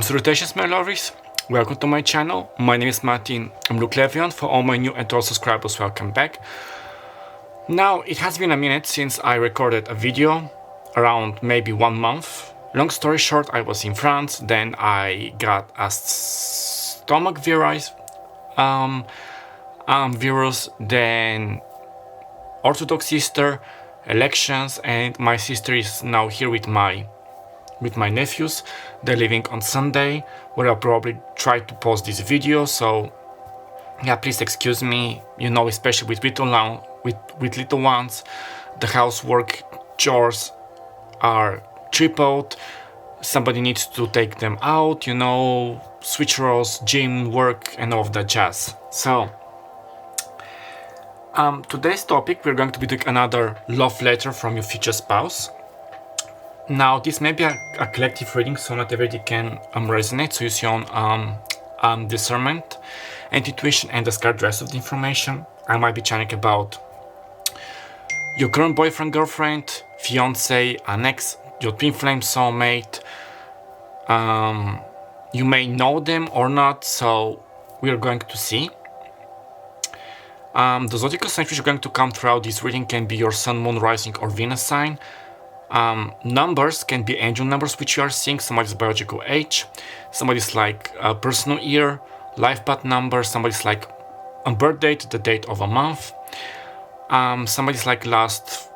Salutations my lovers, welcome to my channel. My name is Martin. I'm Levion. For all my new and old subscribers, welcome back. Now, it has been a minute since I recorded a video, around maybe 1 month. Long story short, I was in France, then I got a stomach virus, then Orthodox Easter, elections, and my sister is now here with my nephews. They're leaving on Sunday, where I'll probably try to post this video, so yeah, please excuse me, you know, especially with little ones, the housework chores are tripled, somebody needs to take them out, you know, switch roles, gym, work, and all of that jazz. So today's topic, we're going to be doing another love letter from your future spouse. Now, this may be a collective reading, so not everybody can resonate, so use your own discernment and intuition and discard the rest of the information. I might be chatting about your current boyfriend, girlfriend, fiance, an ex, your twin flame soulmate. You may know them or not, so we are going to see. The zodiacal signs which are going to come throughout this reading can be your sun, moon, rising, or Venus sign. Numbers can be angel numbers which you are seeing, somebody's biological age, somebody's like a personal year, life path number, somebody's like a birth date, the date of a month, somebody's like the last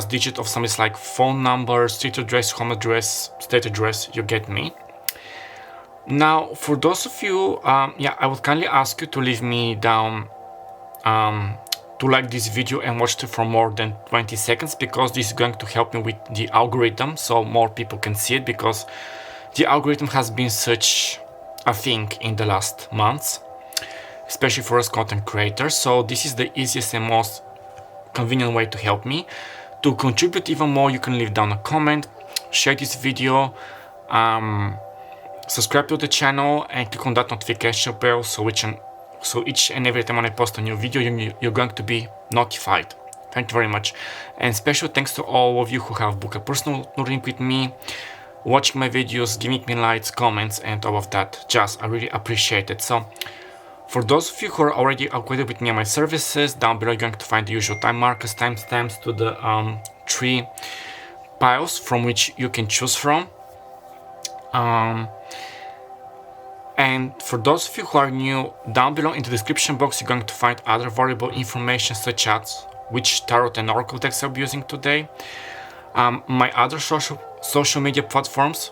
digit of somebody's like phone number, street address, home address, state address, you get me. Now, for those of you, I would kindly ask you to leave me down to like this video and watch it for more than 20 seconds, because this is going to help me with the algorithm, so more people can see it, because the algorithm has been such a thing in the last months, especially for us content creators. So this is the easiest and most convenient way to help me. To contribute even more, you can leave down a comment, share this video, subscribe to the channel, and click on that notification bell so each and every time when I post a new video, you're going to be notified. Thank you very much. And special thanks to all of you who have booked a personal reading with me, watching my videos, giving me likes, comments, and all of that jazz. I really appreciate it. So, for those of you who are already acquainted with me and my services, down below you're going to find the usual time markers, timestamps to the 3 piles from which you can choose from. And for those of you who are new, down below in the description box you're going to find other valuable information, such as which tarot and oracle decks I'll be using today, my other social media platforms,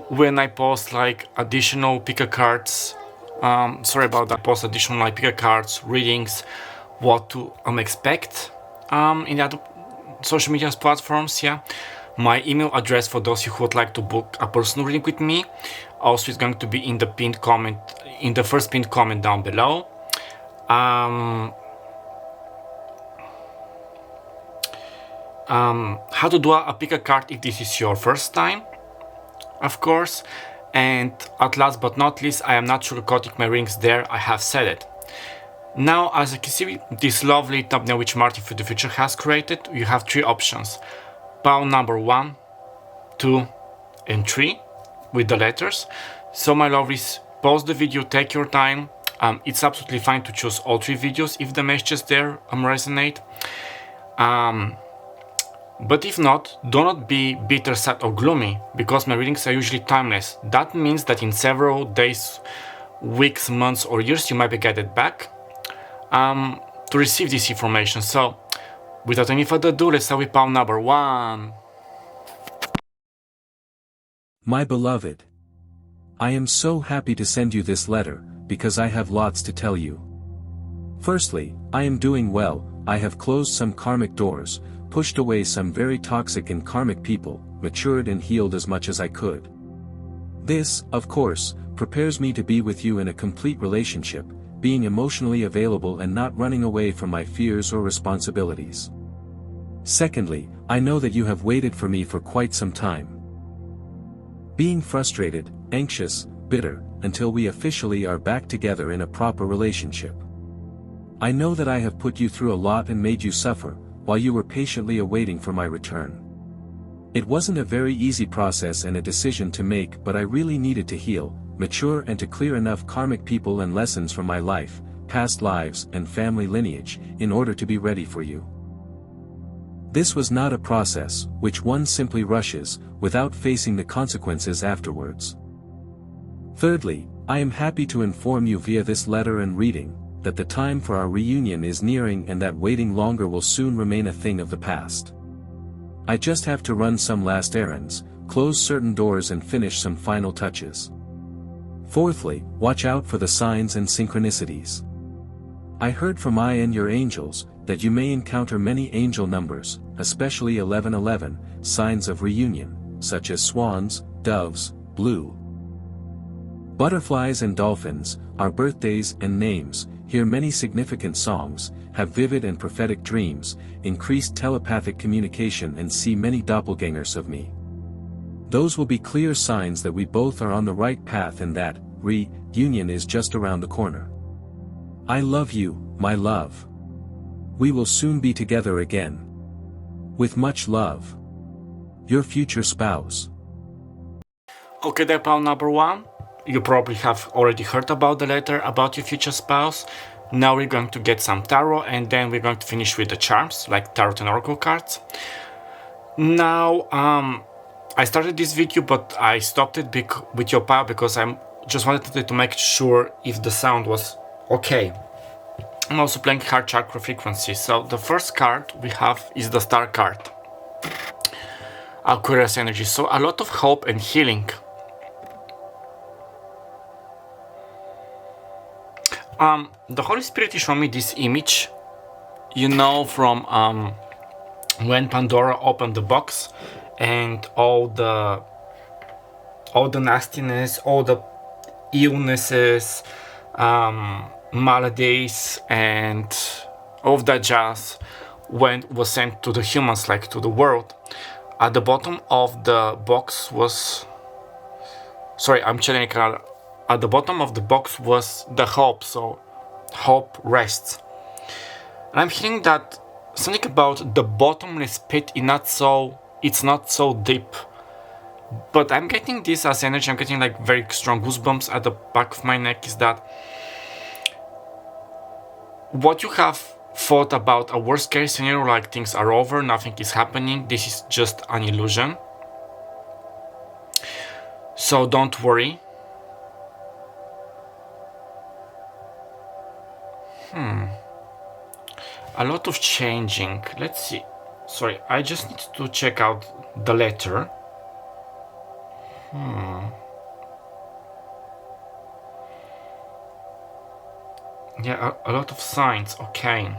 when I post like additional pick cards, post additional like pick cards, readings, what to expect in the other social media platforms, yeah. My email address for those who would like to book a personal reading with me also is going to be in the pinned comment, in the first pinned comment down below. How to do a pick a card if this is your first time, of course. And at last but not least, I am not sugarcoating my readings there, I have said it. Now, as you can see, this lovely thumbnail which Martin for the Future has created, you have 3 options. Pile number 1, 2, and 3 with the letters. So my lovelies, pause the video, take your time. It's absolutely fine to choose all 3 videos if the messages there resonate. But if not, do not be bitter, sad, or gloomy, because my readings are usually timeless. That means that in several days, weeks, months, or years, you might be guided back to receive this information. So, without any further ado, let's start with pile number 1. My beloved, I am so happy to send you this letter, because I have lots to tell you. Firstly, I am doing well. I have closed some karmic doors, pushed away some very toxic and karmic people, matured and healed as much as I could. This, of course, prepares me to be with you in a complete relationship, being emotionally available and not running away from my fears or responsibilities. Secondly, I know that you have waited for me for quite some time. Being frustrated, anxious, bitter, until we officially are back together in a proper relationship. I know that I have put you through a lot and made you suffer, while you were patiently awaiting for my return. It wasn't a very easy process and a decision to make, but I really needed to heal, mature and to clear enough karmic people and lessons from my life, past lives and family lineage, in order to be ready for you. This was not a process, which one simply rushes, without facing the consequences afterwards. Thirdly, I am happy to inform you via this letter and reading, that the time for our reunion is nearing and that waiting longer will soon remain a thing of the past. I just have to run some last errands, close certain doors and finish some final touches. Fourthly, watch out for the signs and synchronicities. I heard from I and your angels, that you may encounter many angel numbers, especially 1111, signs of reunion, such as swans, doves, blue butterflies and dolphins, our birthdays and names, hear many significant songs, have vivid and prophetic dreams, increased telepathic communication and see many doppelgangers of me. Those will be clear signs that we both are on the right path and that, reunion is just around the corner. I love you, my love. We will soon be together again. With much love. Your future spouse. Okay, that pile number 1. You probably have already heard about the letter about your future spouse. Now we're going to get some tarot and then we're going to finish with the charms, like tarot and oracle cards. Now, I started this video but I stopped it with your pile because I just wanted to make sure if the sound was okay. I'm also playing hard chakra frequency. So the first card we have is the star card. Aquarius energy. So a lot of hope and healing. The Holy Spirit is showing me this image, you know, from when Pandora opened the box and all the nastiness, all the illnesses, maladies and all of that jazz was sent to the humans, like to the world. At the bottom of the box was, sorry, I'm chilling. At the bottom of the box was the hope, so hope rests. And I'm hearing that something about the bottomless pit it's not so deep. But I'm getting this as energy, I'm getting like very strong goosebumps at the back of my neck, is that what you have thought about a worst case scenario, like things are over, nothing is happening, this is just an illusion. So don't worry. A lot of changing. Let's see. Sorry, I just need to check out the letter. Yeah, a lot of signs. Okay.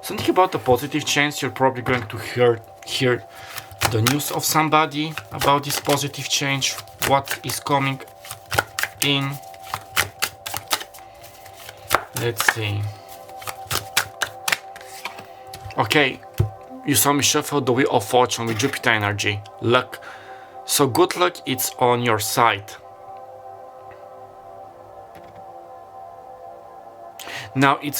Something about the positive change. You're probably going to hear the news of somebody about this positive change. What is coming in? Let's see. Okay, you saw me shuffle the Wheel of Fortune with Jupiter energy. Luck. So good luck, it's on your side. Now it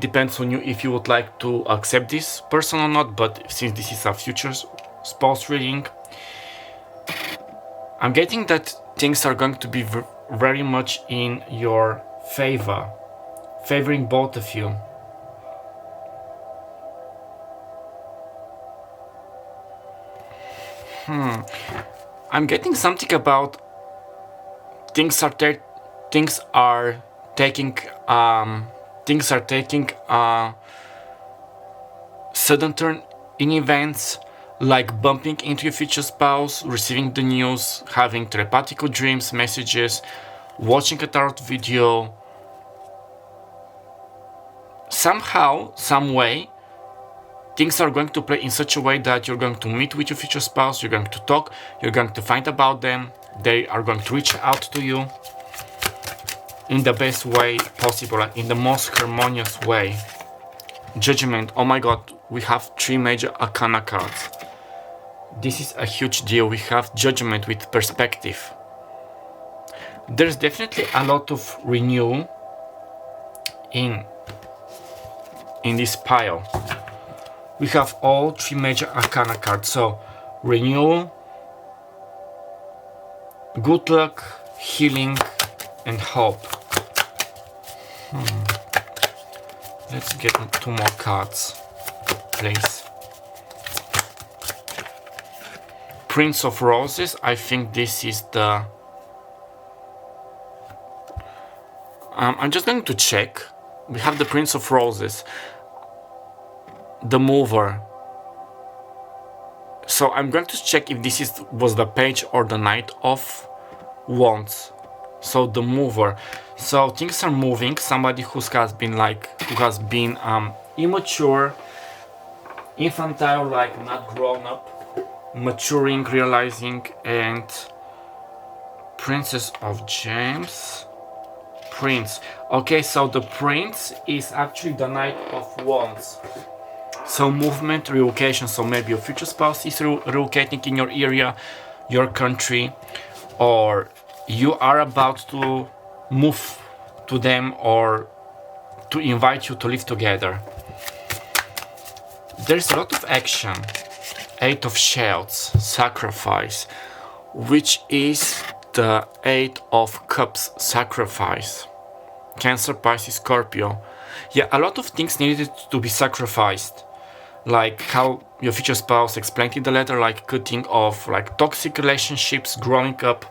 depends on you if you would like to accept this person or not, but since this is a future spouse reading, I'm getting that things are going to be very much in your favor, favoring both of you. I'm getting something about things are taking a sudden turn in events, like bumping into your future spouse, receiving the news, having telepathical dreams, messages, watching a tarot video. Somehow, some way, things are going to play in such a way that you're going to meet with your future spouse, you're going to talk, you're going to find about them, they are going to reach out to you in the best way possible, in the most harmonious way. Judgment. Oh my god, we have 3 major arcana cards. This is a huge deal. We have Judgment with perspective. There's definitely a lot of renewal in this pile. we have all 3 major arcana cards. So renewal, good luck, healing, and hope. Let's get 2 more cards, please. Prince of Roses. I think this is the... I'm just going to check. We have the Prince of Roses, the Mover. So I'm going to check if this was the Page or the Knight of Wands. So the Mover. So things are moving. Somebody who has been immature, infantile, like not grown up, maturing, realizing, and Princess of Gems. Prince. Okay, so the Prince is actually the Knight of Wands. So movement, relocation. So maybe your future spouse is relocating in your area, your country, or you are about to move to them or to invite you to live together. There's a lot of action. 8 of Shields, sacrifice, which is the 8 of Cups, sacrifice. Cancer, Pisces, Scorpio. Yeah, a lot of things needed to be sacrificed. Like how your future spouse explained in the letter, like cutting off like toxic relationships, growing up.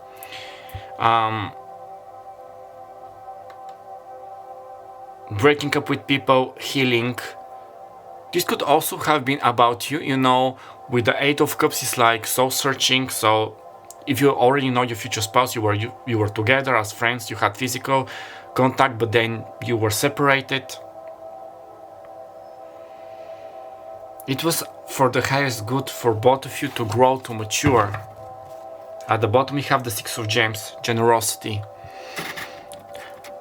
Breaking up with people, healing. This could also have been about you, you know, with the 8 of Cups is like soul searching. So if you already know your future spouse, you were together as friends, you had physical contact, but then you were separated. It was for the highest good for both of you to grow, to mature. At the bottom we have the 6 of Gems, generosity.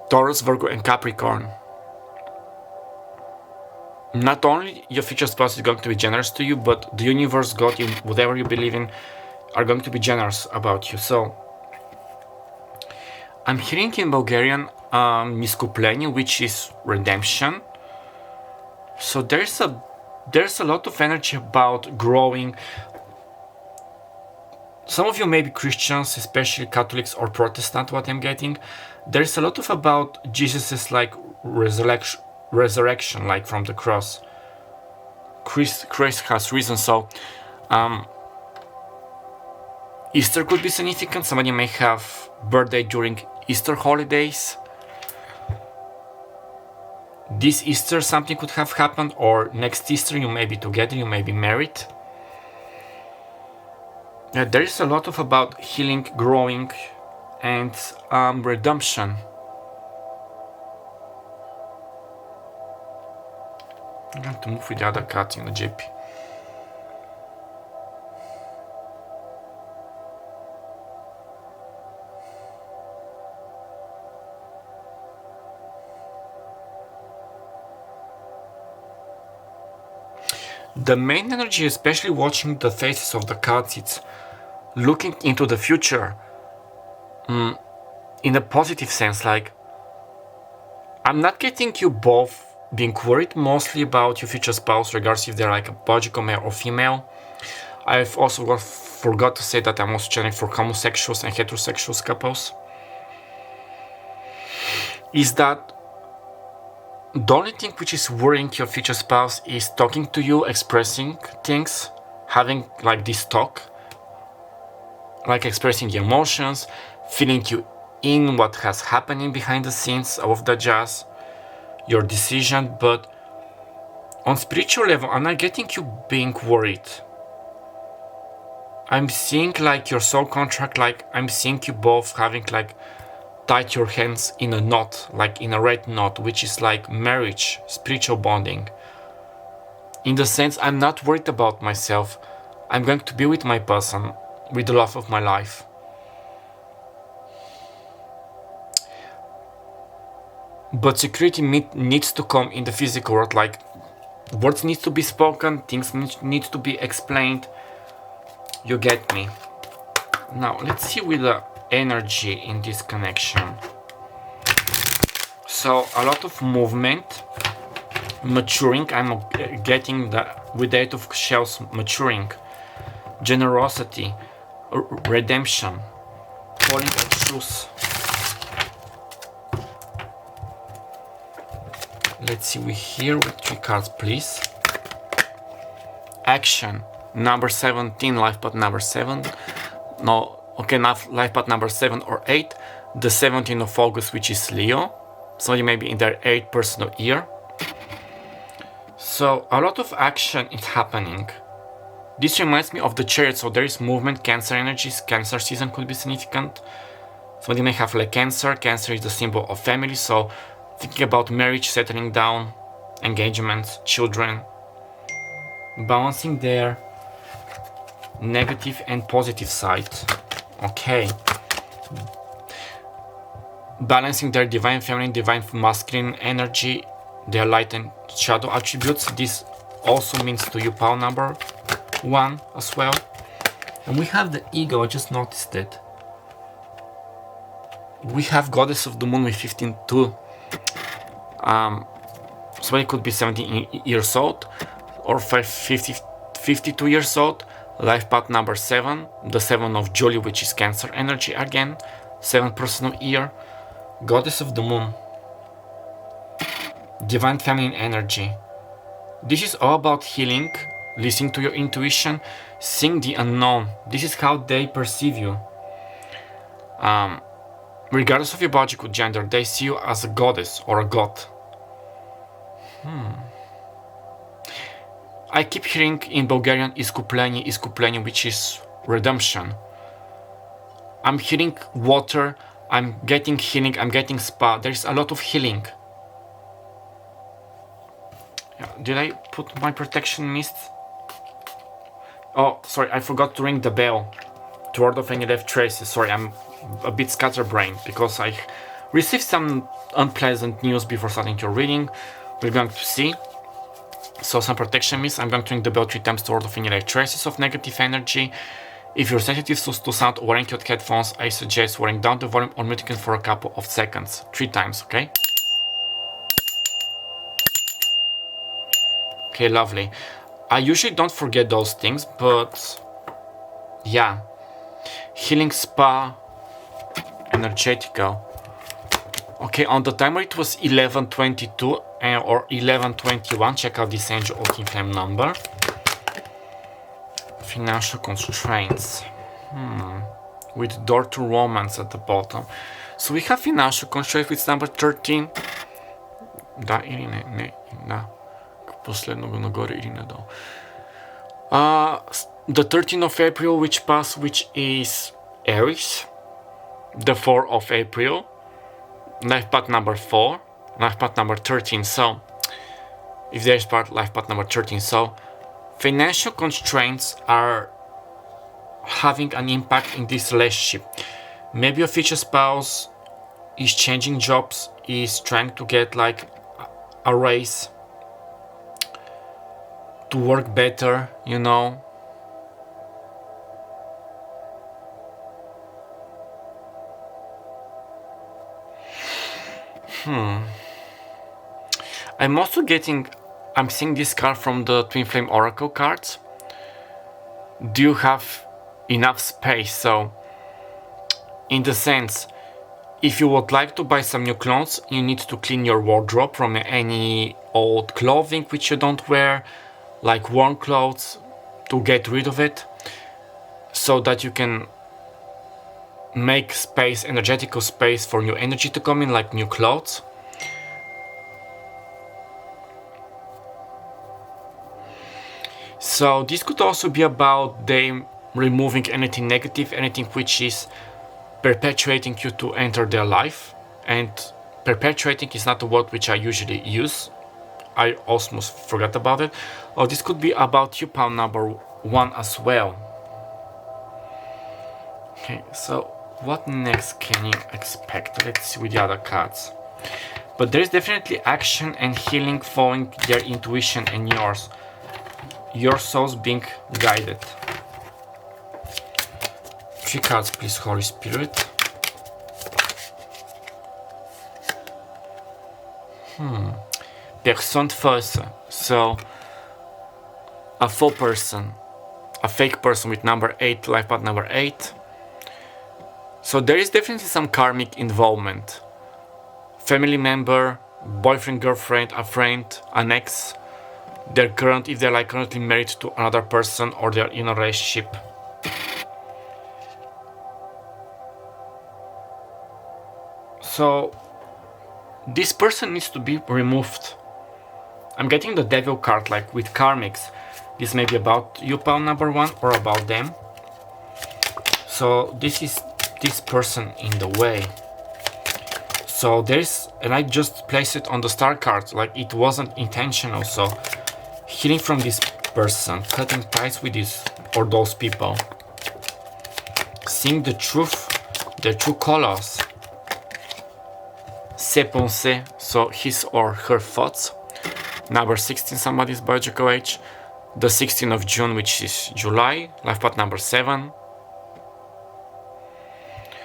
Taurus, Virgo, and Capricorn. Not only your future spouse is going to be generous to you, but the universe, God, in whatever you believe in, are going to be generous about you. So I'm hearing in Bulgarian Miskuplenie, which is redemption. So there's a lot of energy about growing. Some of you may be Christians, especially Catholics or Protestant, what I'm getting. There's a lot of about Jesus's like resurrection, like from the cross. Christ has risen. So Easter could be significant. Somebody may have birthday during Easter holidays. This Easter something could have happened, or next Easter you may be together, you may be married. There is a lot of about healing, growing, and redemption. I'm going to move with the other cards in the JP. The main energy, especially watching the faces of the cards, it's looking into the future in a positive sense. Like, I'm not getting you both being worried mostly about your future spouse, regardless if they're like a biological male or female. I've also forgot to say that I'm also channeling for homosexuals and heterosexual couples. Is that the only thing which is worrying your future spouse is talking to you, expressing things, having like this talk, like expressing the emotions, feeling you in what has happening behind the scenes of the jazz, your decision. But on spiritual level, I'm not getting you being worried. I'm seeing like your soul contract, like I'm seeing you both having like tied your hands in a knot, like in a red knot, which is like marriage, spiritual bonding. In the sense, I'm not worried about myself. I'm going to be with my person, with the love of my life. But security needs to come in the physical world, like words need to be spoken, things need to be explained. You get me? Now, let's see with the energy in this connection. So a lot of movement, Maturing, I'm getting the with the Eight of Shells, maturing. Generosity, redemption, falling at truth. Let's see, we here with 3 cards, please. Action, number 17, life path number 7. No, okay, not life path number 7 or 8. The 17th of August, which is Leo. Somebody maybe in their 8th personal year. So a lot of action is happening. This reminds me of the Chariot, so there is movement, Cancer energies, Cancer season could be significant. Somebody may have like Cancer. Cancer is the symbol of family, so thinking about marriage, settling down, engagements, children, balancing their negative and positive side. Okay. Balancing their divine feminine, divine masculine energy, their light and shadow attributes. This also means to you power number 1 as well. And we have the ego, I just noticed it. We have Goddess of the Moon with 15 too. Somebody could be 17 years old or 52 years old. Life path number 7, the 7 of Julie, which is Cancer energy again, 7th personal year. Goddess of the Moon, divine feminine energy. This is all about healing, listening to your intuition, seeing the unknown. This is how they perceive you. Regardless of your biological gender, they see you as a goddess or a god. I keep hearing in Bulgarian iskupleni, which is redemption. I'm hearing water, I'm getting healing, I'm getting spa. There's a lot of healing. Did I put my protection mist? Oh, sorry, I forgot to ring the bell. Toward of any left traces. Sorry, I'm a bit scatterbrained because I received some unpleasant news before starting your reading. We're going to see. So some protection mist. I'm going to ring the bell 3 times toward of any left traces of negative energy. If you're sensitive to sound or wearing your headphones, I suggest wearing down the volume or muting it for a couple of seconds. 3 times, okay? Okay, lovely. I usually don't forget those things, but yeah. Healing spa, energetical. Okay, on the timer it was 11:22 or 11:21. Check out this angel of flame number. Financial constraints. With door to romance at the bottom. So we have financial constraints with number 13. Да или не? Не, да. Последно го нагоре или надолу. The 13th of April, which passed, which is Aries. The 4th of April. Life path number 4. Life path number 13. So, if there's part, life path number 13. So, financial constraints are having an impact in this relationship. Maybe your future spouse is changing jobs, is trying to get like a raise, to work better, you know. I'm also getting, I'm seeing this card from the Twin Flame Oracle cards. Do you have enough space? So, in the sense, if you would like to buy some new clothes, you need to clean your wardrobe from any old clothing which you don't wear, like worn clothes, to get rid of it, so that you can make space, energetical space for new energy to come in, like new clothes. So this could also be about them removing anything negative, anything which is perpetuating you to enter their life. And perpetuating is not a word which I usually use. I almost forgot about it. Or this could be about you, pal number 1 as well. Okay, so what next can you expect? Let's see with the other cards. But there's definitely action and healing following their intuition and yours. Your souls being guided. 3 cards, please, Holy Spirit. personne fausse. So a faux person, a fake person with number 8, life path number 8. So there is definitely some karmic involvement. Family member, boyfriend, girlfriend, a friend, an ex. If they're like currently married to another person or they're in a relationship. So this person needs to be removed. I'm getting the devil card, like with karmics. This may be about you, pal number 1, or about them. So this is this person in the way. So there's, and I just placed it on the star card, like it wasn't intentional. So healing from this person, cutting ties with this or those people, seeing the truth, their true colors, ses pensées, so his or her thoughts. Number 16, somebody's biological age. The 16th of June, which is July, life path number 7.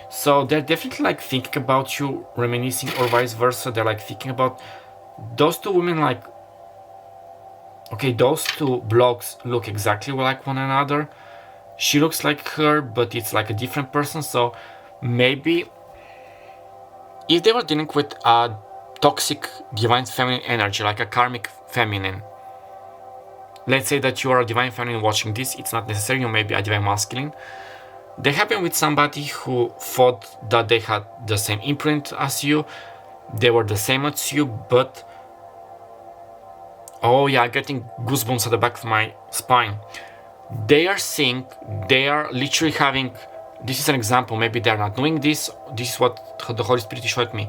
So they're definitely like thinking about you, reminiscing, or vice versa. They're like thinking about those two women, like, okay, those two blocks look exactly like one another. She looks like her, but it's like a different person. So maybe if they were dealing with a toxic divine feminine energy, like a karmic feminine, let's say that you are a divine feminine watching this, it's not necessary, you may be a divine masculine. They have been with somebody who thought that they had the same imprint as you, they were the same as you, but oh yeah, getting goosebumps at the back of my spine. They are seeing, they are literally having, this is an example, maybe they're not doing this is what the Holy Spirit showed me.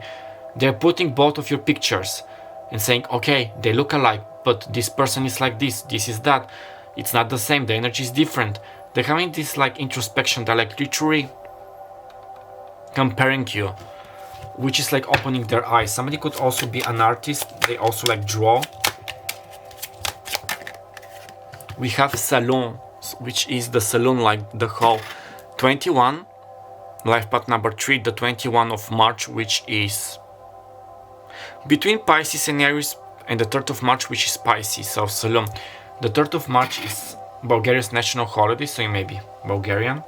They're putting both of your pictures and saying, okay, they look alike, but this person is like this is that. It's not the same, the energy is different. They're having this like introspection, they're like literally comparing you, which is like opening their eyes. Somebody could also be an artist, they also like draw. We have salon, which is the saloon, like the hall. 21, life path number 3, the 21 of March, which is between Pisces and Aries, and the 3rd of March, which is Pisces, so Salon. The 3rd of March is Bulgaria's national holiday, so you may be Bulgarian.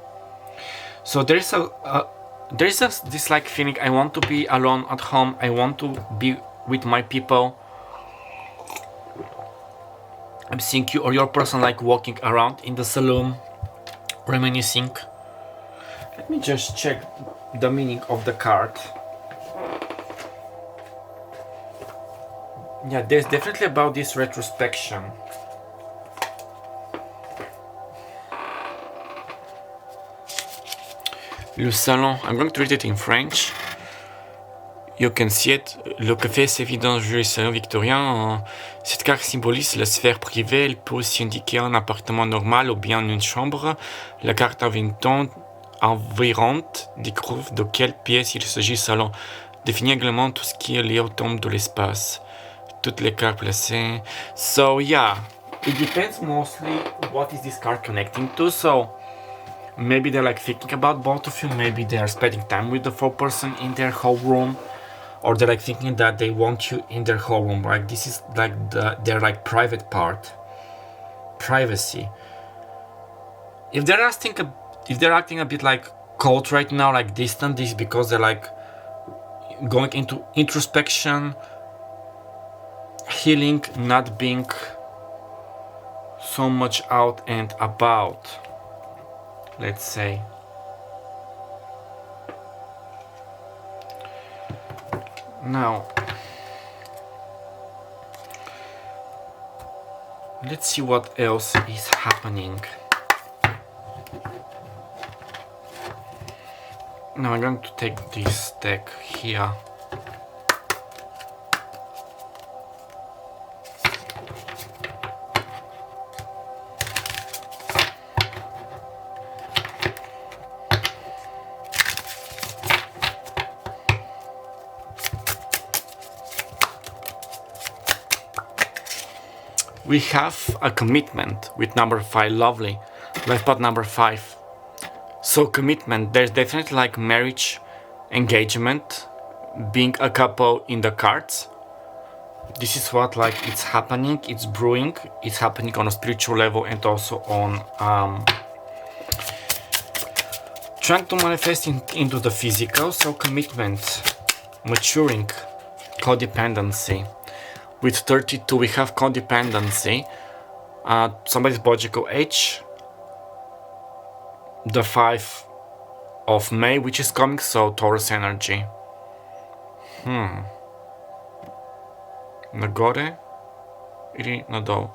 So there's this like feeling, I want to be alone at home, I want to be with my people. I'm seeing you or your person like walking around in the saloon, reminiscing. Let me just check the meaning of the card. Yeah, there's definitely about this retrospection. Le salon, I'm going to read it in French. You can see it. Le café, c'est évident, le salon victorien. Cette carte symbolise la sphère privée. Elle peut aussi indiquer un appartement normal ou bien une chambre. La carte environnante découvre de quelle pièce il s'agit salon. Définit également tout ce qui est lié au thème de l'espace. Toutes les cartes placées. So yeah, it depends mostly what is this card connecting to. So maybe they're like thinking about both of you. Maybe they are spending time with the 4-person in their whole room, or they're like thinking that they want you in their whole room. Like this is like their like private part, privacy. If they're acting a bit like cold right now, like distant, this is because they're like going into introspection, healing, not being so much out and about, let's say. Now, let's see what else is happening. Now I'm going to take this deck here. We have a commitment with number 5, lovely. Life path number 5. So commitment, there's definitely like marriage, engagement, being a couple in the cards. This is what like it's happening, it's brewing, it's happening on a spiritual level and also on trying to manifest into the physical. So commitment, maturing, codependency. With 32 we have codependency, somebody's biological age, the 5 of May, which is coming, so Taurus energy. Nagore или надолу?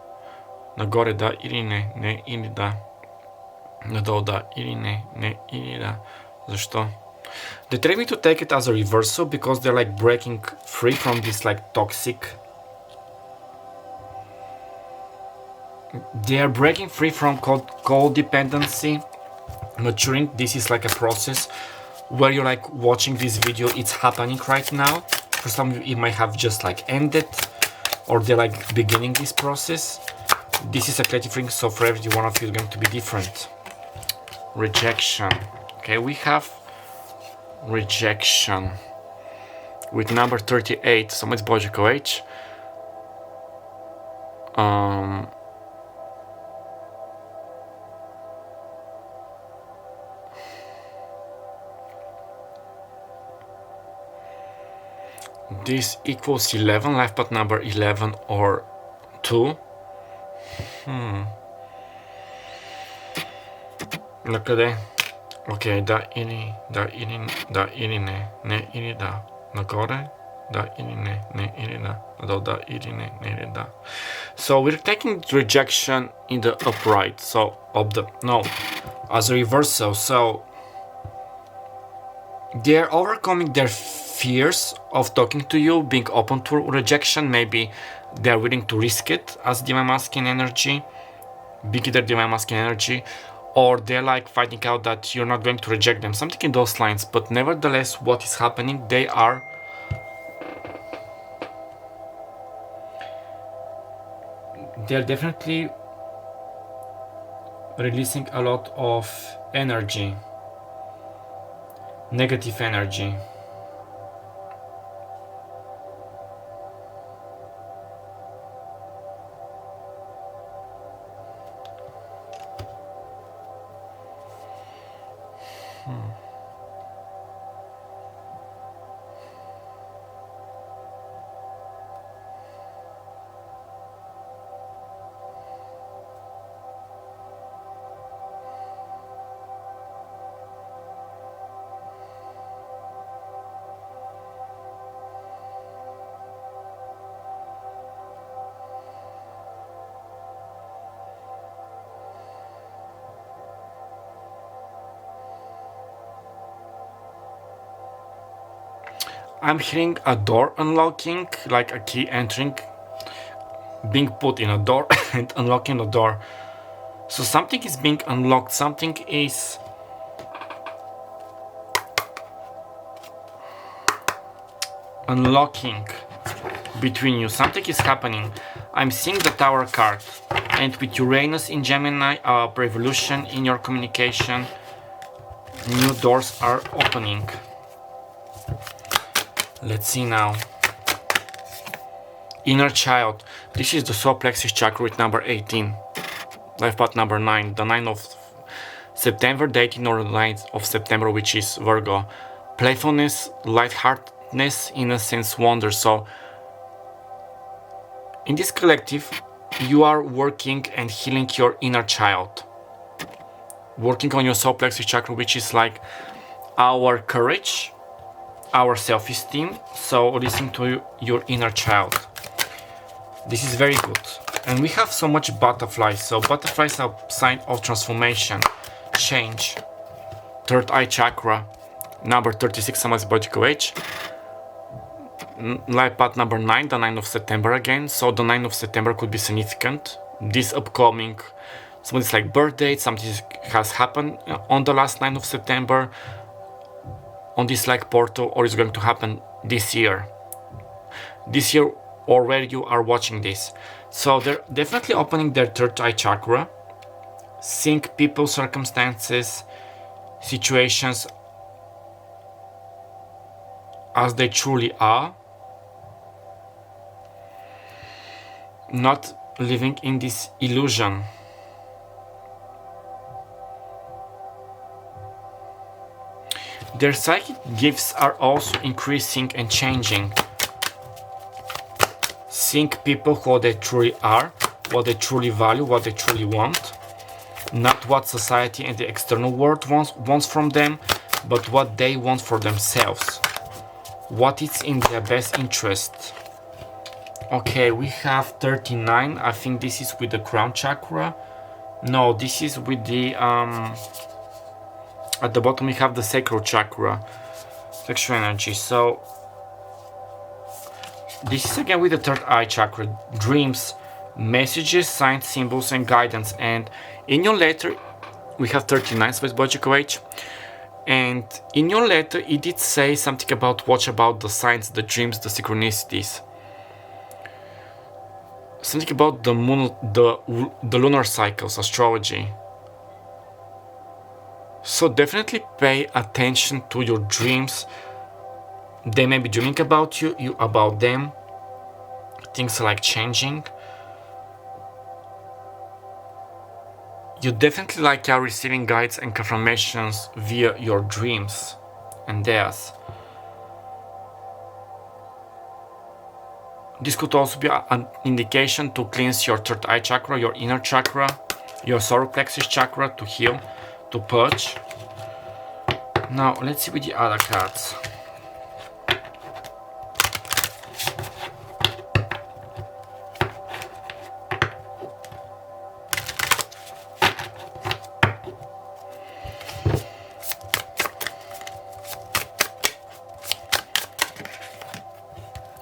Нагоре да или не? Не или да? Надолу да или не? Не или да? Защо? They tell me to take it as a reversal because they're like breaking free from this like toxic. They are breaking free from codependency, maturing. This is like a process where you're like watching this video, it's happening right now. For some of you it might have just like ended, or they're like beginning this process. This is a collective ring, so for every one of you it's going to be different. Rejection. Okay, we have rejection with number 38, someone's biological age. This equals 11, life path number 11 or 2. Накъде? Окей, да или не, не или да. Нагоре, да или не, не или да. Надолу, да или не, не или да. So we're taking rejection in the upright, so as a reversal. So they're overcoming their fears of talking to you, being open to rejection. Maybe they're willing to risk it as divine masculine energy, big either divine masculine energy, or they're like finding out that you're not going to reject them, something in those lines. But nevertheless, what is happening, they're definitely releasing a lot of energy, negative energy. I'm hearing a door unlocking, like a key entering, being put in a door and unlocking the door. So something is being unlocked, something is unlocking between you, something is happening. I'm seeing the Tower card, and with Uranus in Gemini, revolution in your communication, new doors are opening. Let's see now. Inner child. This is the solar plexus chakra with number 18. Life path number 9. The 9th of September, the 18th or the 9th of September, which is Virgo. Playfulness, lightheartedness, innocence, wonder. So, in this collective, you are working and healing your inner child. Working on your solar plexus chakra, which is like our courage, our self-esteem. So listen to your inner child. This is very good. And we have so much butterflies. So butterflies are a sign of transformation, change. Third eye chakra, number 36, someone's biological age. Life path number 9, the 9th of September again. So the 9th of September could be significant. This upcoming, somebody's like birthday, something has happened on the last 9th of September. On this like portal, or is going to happen this year or where you are watching this. So they're definitely opening their third eye chakra, seeing people, circumstances, situations as they truly are. not living in this illusion. Their psychic gifts are also increasing and changing. Seeing people who they truly are, what they truly value, what they truly want. Not what society and the external world wants from them, but what they want for themselves. What is in their best interest. Okay, we have 39. I think this is with the crown chakra. No, this is with the at the bottom we have the sacral chakra, sexual energy. So this is again with the third eye chakra, dreams, messages, signs, symbols, and guidance. And in your letter, we have 39 space biological age. And in your letter, it did say something about watch about the signs, the dreams, the synchronicities. Something about the moon, the lunar cycles, astrology. So definitely pay attention to your dreams. They may be dreaming about you, you about them. Things are like changing. You definitely like are receiving guides and confirmations via your dreams and theirs. This could also be an indication to cleanse your third eye chakra, your inner chakra, your solar plexus chakra, to heal, to purge. Now let's see with the other cards.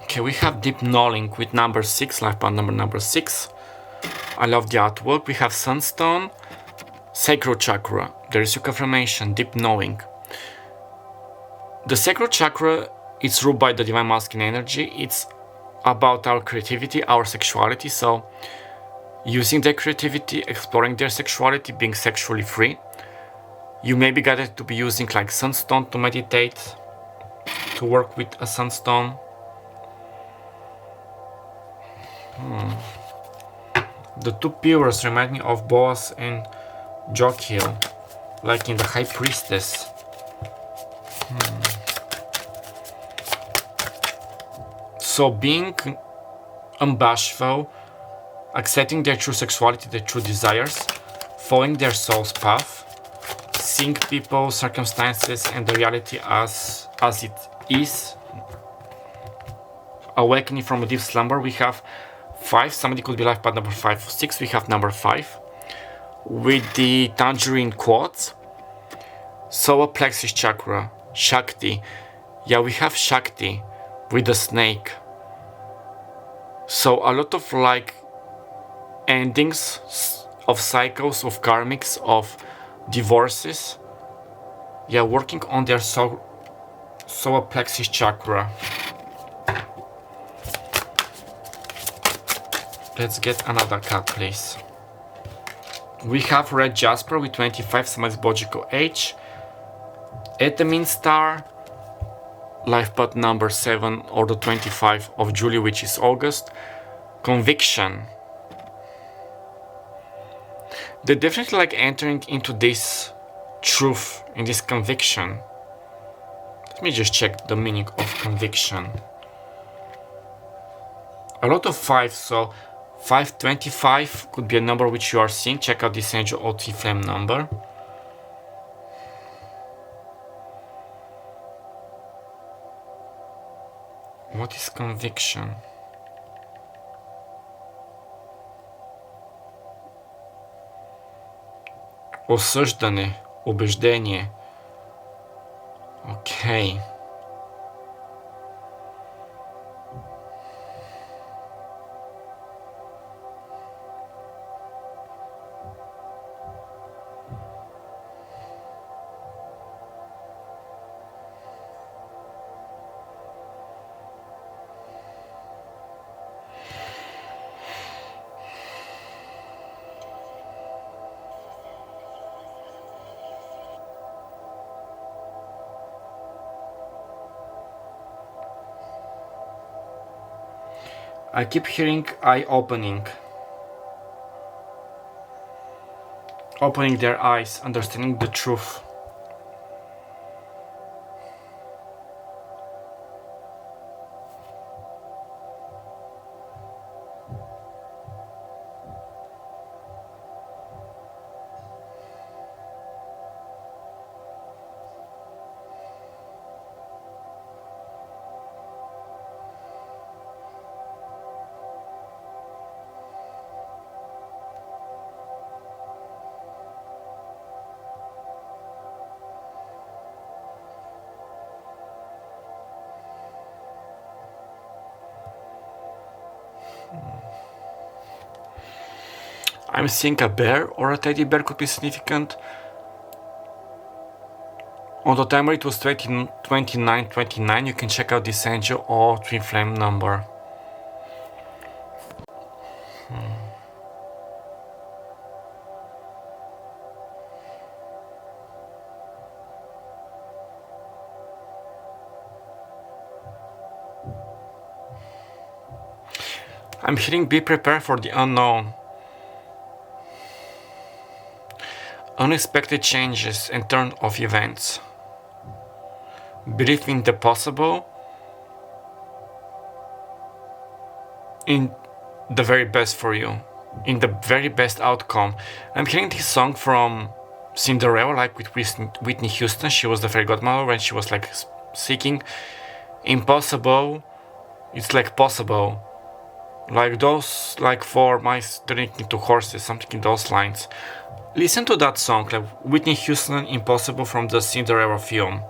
Okay, we have deep knowing with number 6, life path number 6. I love the artwork. We have sunstone, sacral chakra. There is your confirmation, deep knowing. The sacral chakra is ruled by the divine masculine energy. It's about our creativity, our sexuality. So using their creativity, exploring their sexuality, being sexually free. You may be guided to be using like sunstone to meditate, to work with a sunstone. The two pillars remind me of Boaz and Jokiel, like in the High Priestess. So being unbashful, accepting their true sexuality, their true desires, following their soul's path, seeing people, circumstances, and the reality as it is, awakening from a deep slumber. We have 5, somebody could be life path number 5 or 6, we have number 5. With the tangerine quartz, solar plexus chakra, Shakti. Yeah, we have Shakti with the snake. So a lot of like endings of cycles, of karmics, of divorces. Yeah, working on their solar plexus chakra. Let's get another card, please. We have red jasper with 25, somebody's biological age. Etamine star, life path number 7 or the 25 of July, which is August. Conviction. They definitely like entering into this truth, in this conviction. Let me just check the meaning of conviction. A lot of 5, so 525 could be a number which you are seeing. Check out this angel OT flame number. What is conviction? Осъждане, убеждение. Okay. I keep hearing eye opening. Opening their eyes, understanding the truth. I'm seeing a bear or a teddy bear could be significant. On the timer it was 2929. You can check out this angel or twin flame number. I'm hearing be prepared for the unknown. Unexpected changes and turn of events. Believe in the possible. In the very best for you. In the very best outcome. I'm hearing this song from Cinderella, like with Whitney Houston. She was the fairy godmother when she was like seeking impossible. It's like possible. Like those, like for mice turning into horses, something in those lines. Listen to that song, like Whitney Houston, Impossible from the Cinderella film.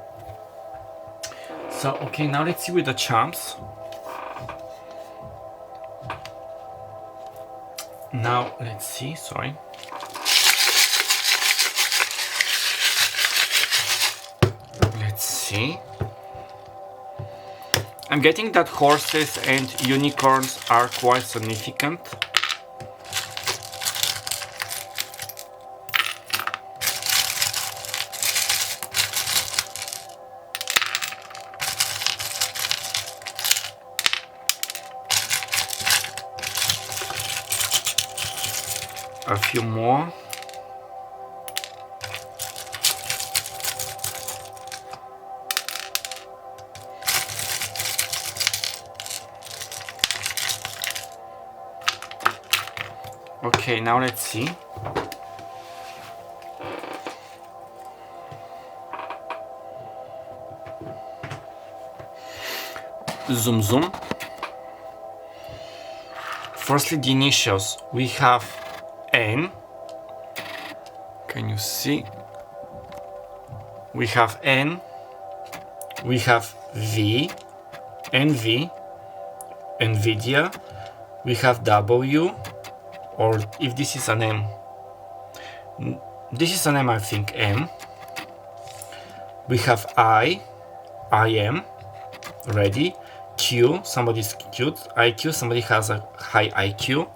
So, okay, now let's see with the charms. Now, let's see, sorry. Let's see. I'm getting that horses and unicorns are quite significant. A few more. Okay, now let's see. Zoom zoom. Firstly, the initials. We have N. Can you see? We have N. We have V. NV. Nvidia. We have W. Or if this is an M. This is an M, I think, M. We have I. IM. Ready. Q. Somebody's cute. IQ. Somebody has a high IQ.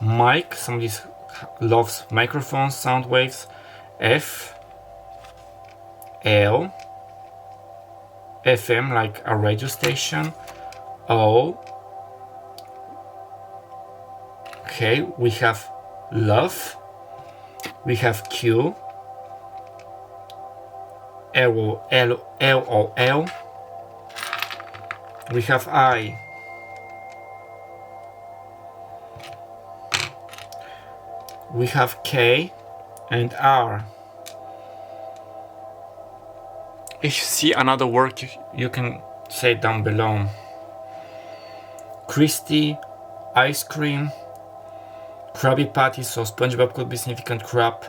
Mic, somebody loves microphones, sound waves. F, L, FM, like a radio station. O, okay, we have love. We have Q, LOL. We have I. We have K and R. If you see another word, you can say it down below. Christy, ice cream, Krabby Patty, so SpongeBob could be significant crab.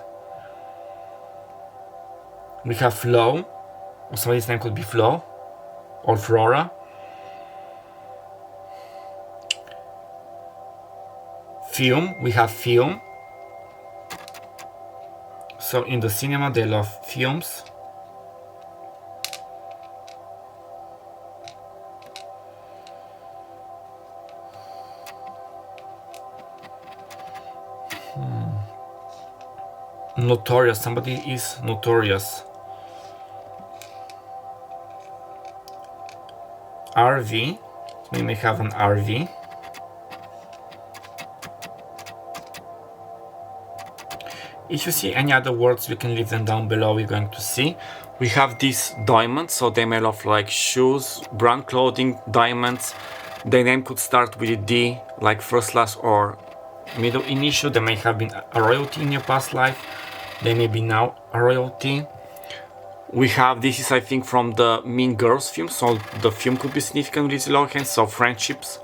We have Flo, or somebody's name could be Flo, or Flora. Film, we have film. So in the cinema they love films. Notorious, somebody is notorious. RV, we may have an RV. If you see any other words, you can leave them down below. We're going to see. We have these diamonds, so they made of like shoes, brand clothing, diamonds. The name could start with a D, like first class or middle initial. They may have been a royalty in your past life. They may be now a royalty. We have, this is I think from the Mean Girls film, so the film could be significant with Lohan, so friendships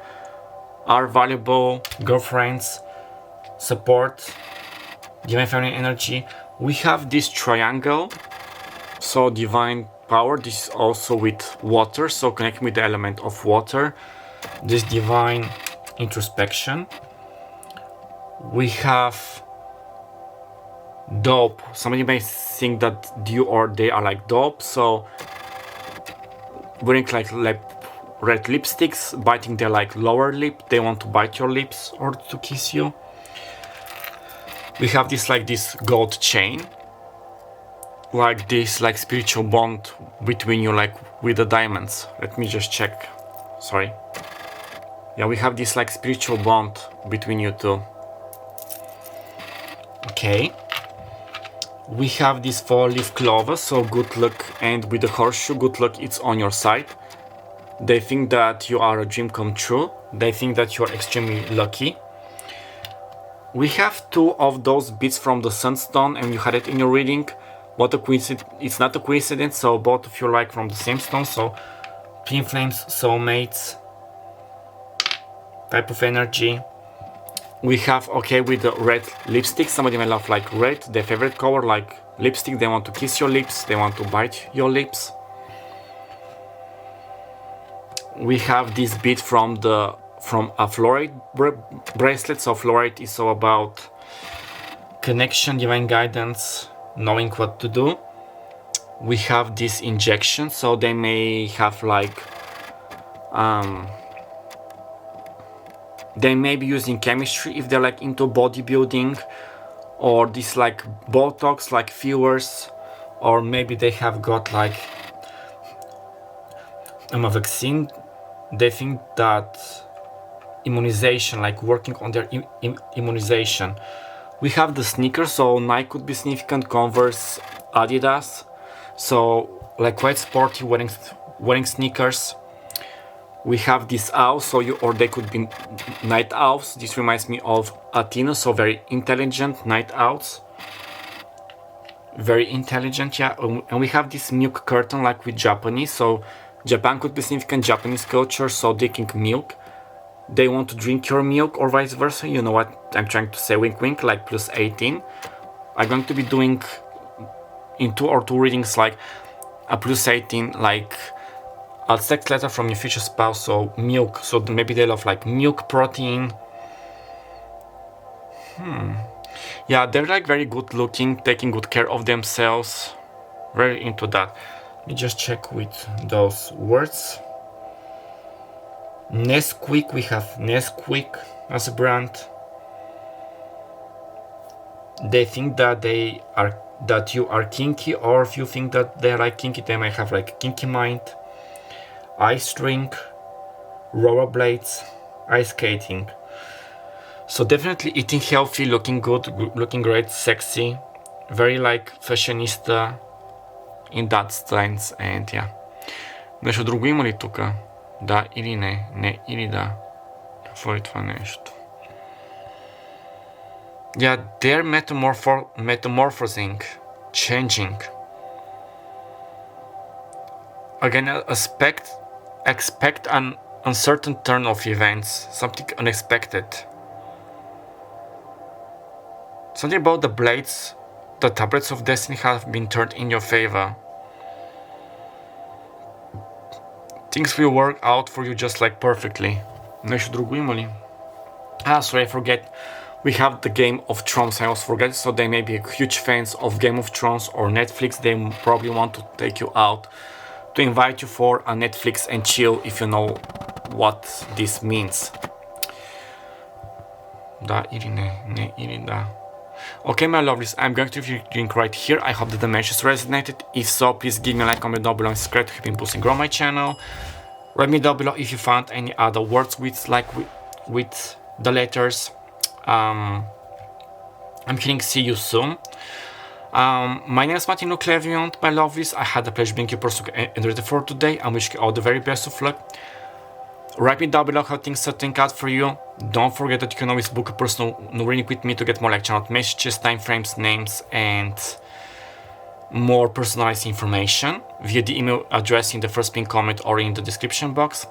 are valuable, girlfriends, support, divine feminine energy. We have this triangle, so divine power. This is also with water, so connecting with the element of water. This divine introspection. We have dope. Somebody may think that you or they are like dope, so wearing like red lipsticks, biting their like lower lip. They want to bite your lips or to kiss you. We have this like this gold chain, like this like spiritual bond between you, like with the diamonds. Let me just check. Sorry. Yeah, we have this like spiritual bond between you two. Okay. We have this 4-leaf clover, so good luck, and with the horseshoe, good luck, it's on your side. They think that you are a dream come true. They think that you are extremely lucky. We have 2 of those bits from the sunstone, and you had it in your reading. What a coincidence! It's not a coincidence, so both of you are like from the same stone, so twin flames, soulmates, type of energy. We have, okay, with the red lipstick, somebody may love like red, their favorite color, like lipstick. They want to kiss your lips, they want to bite your lips. We have this bit from a fluorite bracelet. So fluorite is all about connection, divine guidance, knowing what to do. We have this injection, so they may have like they may be using chemistry if they're like into bodybuilding, or this like Botox, like fillers, or maybe they have got like a vaccine. They think that immunization, like working on their immunization. We have the sneakers, so Nike could be significant, Converse, Adidas, so like quite sporty wearing sneakers. We have this owl, so or they could be night owls. This reminds me of Athena, so very intelligent night owls. Very intelligent, yeah. And we have this milk curtain, like with Japanese, so Japan could be significant, Japanese culture, so drinking milk. They want to drink your milk or vice versa. You know what I'm trying to say, wink wink, like plus 18. I'm going to be doing in 2 or 2 readings like a plus 18, like a sex letter from your future spouse, so milk, so maybe they love like milk, protein. Yeah, they're like very good looking, taking good care of themselves. Very into that. Let me just check with those words. Nesquik, we have Nesquik as a brand. They think that you are kinky, or if you think that they're like kinky, they might have like kinky mind. Ice drink, rollerblades, ice skating. So definitely eating healthy, looking good, looking great, sexy, very like fashionista in that sense, and yeah. Нещо друго има ли тука? Да или не? Не или да? Какво е това нещо? Yeah, they're metamorphosing, changing. Again, expect an uncertain turn of events, something unexpected. Something about the blades, the tablets of destiny have been turned in your favor. Things will work out for you just like perfectly. Нещо друго има ли? Sorry, I forget. We have the Game of Thrones, I also forget, so they may be huge fans of Game of Thrones or Netflix. They probably want to take you out, to invite you for a Netflix and chill, if you know what this means. Да или не? Не или да? Okay, my lovelies, I'm going to be doing right here. I hope that the message resonated. If so, please give me a like, comment down below, and subscribe to keep boosting grow my channel. Write me down below if you found any other words with the letters. I'm hitting see you soon. My name is Monte, my lovelies. I had the pleasure being your person and for today. I'm wishing you all the very best of luck. Write me down below how things turn out for you. Don't forget that you can always book a personal reading with me to get more like channel messages, time frames, names, and more personalized information via the email address in the first pinned comment or in the description box.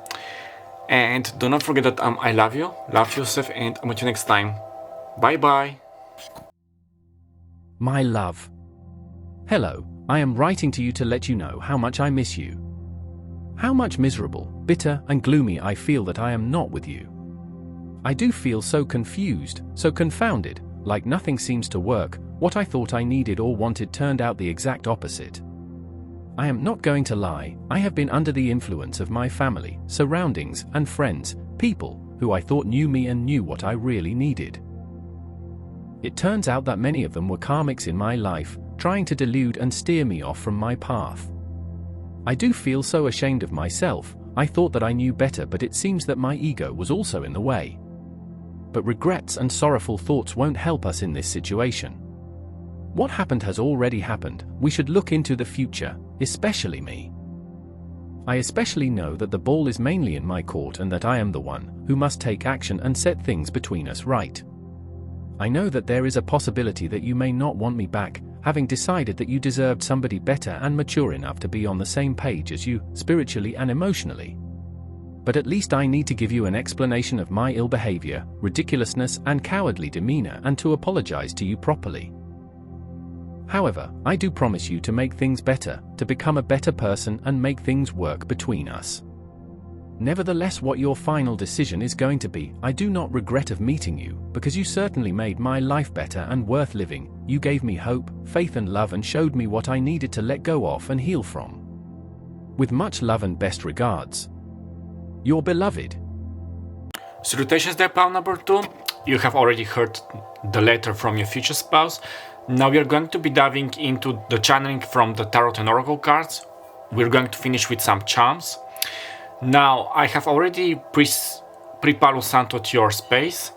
And do not forget that I love you, love yourself, and I'll meet you next time. Bye bye. My love. Hello, I am writing to you to let you know how much I miss you. How much miserable, bitter, and gloomy I feel that I am not with you. I do feel so confused, so confounded, like nothing seems to work. What I thought I needed or wanted turned out the exact opposite. I am not going to lie, I have been under the influence of my family, surroundings, and friends, people who I thought knew me and knew what I really needed. It turns out that many of them were karmics in my life, trying to delude and steer me off from my path. I do feel so ashamed of myself. I thought that I knew better, but it seems that my ego was also in the way. But regrets and sorrowful thoughts won't help us in this situation. What happened has already happened. We should look into the future, especially me. I especially know that the ball is mainly in my court and that I am the one who must take action and set things between us right. I know that there is a possibility that you may not want me back, having decided that you deserved somebody better and mature enough to be on the same page as you, spiritually and emotionally. But at least I need to give you an explanation of my ill behavior, ridiculousness, and cowardly demeanor, and to apologize to you properly. However, I do promise you to make things better, to become a better person and make things work between us. Nevertheless, what your final decision is going to be, I do not regret of meeting you, because you certainly made my life better and worth living. You gave me hope, faith and love, and showed me what I needed to let go of and heal from. With much love and best regards. Your beloved. Salutations there, pal number 2. You have already heard the letter from your future spouse. Now we are going to be diving into the channeling from the Tarot and Oracle cards. We're going to finish with some charms. Now, I have already pre-Palo Santo to your space.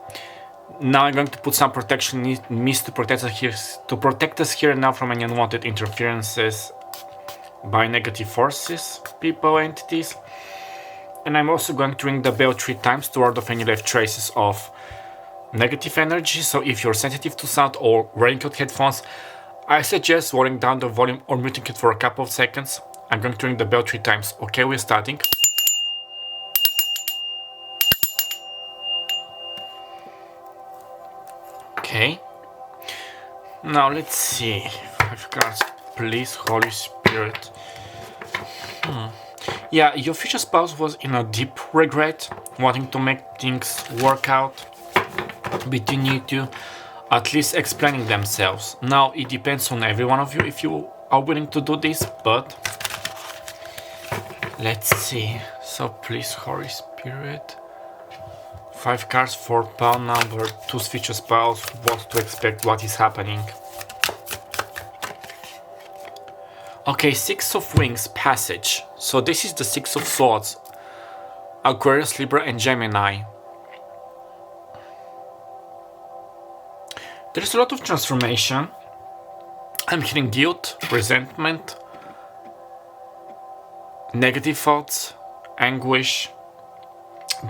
Now I'm going to put some protection mist to protect us here and now from any unwanted interferences by negative forces, people, entities. And I'm also going to ring the bell 3 times to ward off any left traces of negative energy. So if you're sensitive to sound or wearing good headphones, I suggest lowering down the volume or muting it for a couple of seconds. I'm going to ring the bell 3 times. Okay, we're starting. Okay, now let's see. 5 cards, please, Holy Spirit. Yeah, your future spouse was in a deep regret, wanting to make things work out between you two, at least explaining themselves. Now, it depends on every one of you if you are willing to do this, but let's see. So please, Holy Spirit. 5 cards for pal number 2's future spouse, what to expect, what is happening. Okay, 6 of Wings, Passage. So this is the 6 of Swords. Aquarius, Libra, and Gemini. There's a lot of transformation. I'm hearing guilt, resentment, negative thoughts, anguish,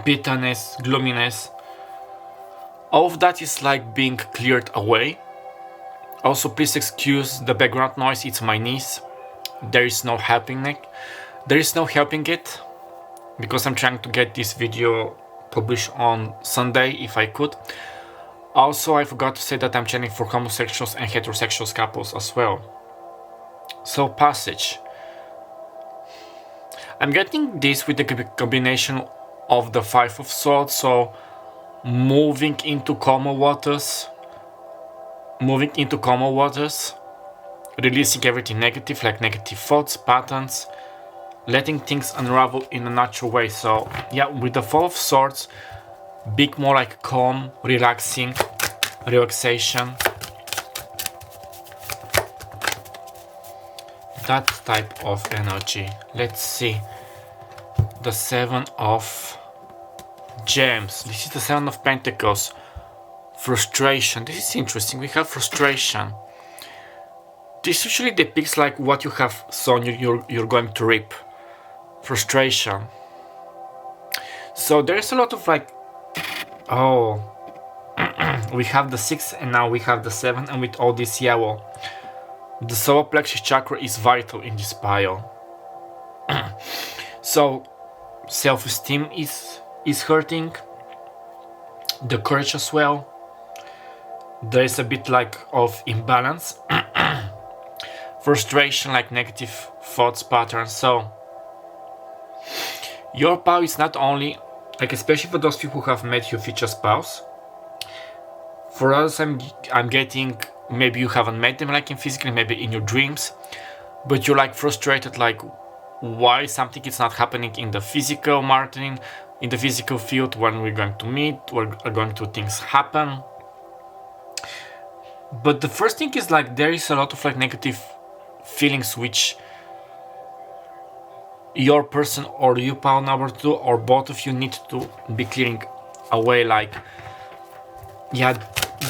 bitterness, gloominess. All of that is like being cleared away. Also, please excuse the background noise, it's my niece. There is no helping it. Because I'm trying to get this video published on Sunday if I could. Also, I forgot to say that I'm channeling for homosexuals and heterosexual couples as well. So, Passage. I'm getting this with the combination of the 5 of Swords, so moving into calmer waters, releasing everything negative, like negative thoughts, patterns, letting things unravel in a natural way. So yeah, with the 4 of Swords, big more like calm, relaxation. That type of energy. Let's see. The 7 of Gems. This is the 7 of Pentacles. Frustration. This is interesting. We have frustration. This usually depicts like what you have sown you're going to reap. Frustration. So there's a lot of like, oh, we have the 6 and now we have the 7, and with all this yellow, the solar plexus chakra is vital in this pile. So self-esteem is hurting, the courage as well. There is a bit like of imbalance, frustration, like negative thoughts patterns. So your pile is not only like, especially for those people who have met your future spouse. For us, I'm getting, maybe you haven't met them like in physically, maybe in your dreams, but you're like frustrated, like why something is not happening in the physical marketing, in the physical field, when we're going to meet, or are going to things happen. But the first thing is like there is a lot of like negative feelings which your person or you pile number 2 or both of you need to be clearing away. Like, yeah,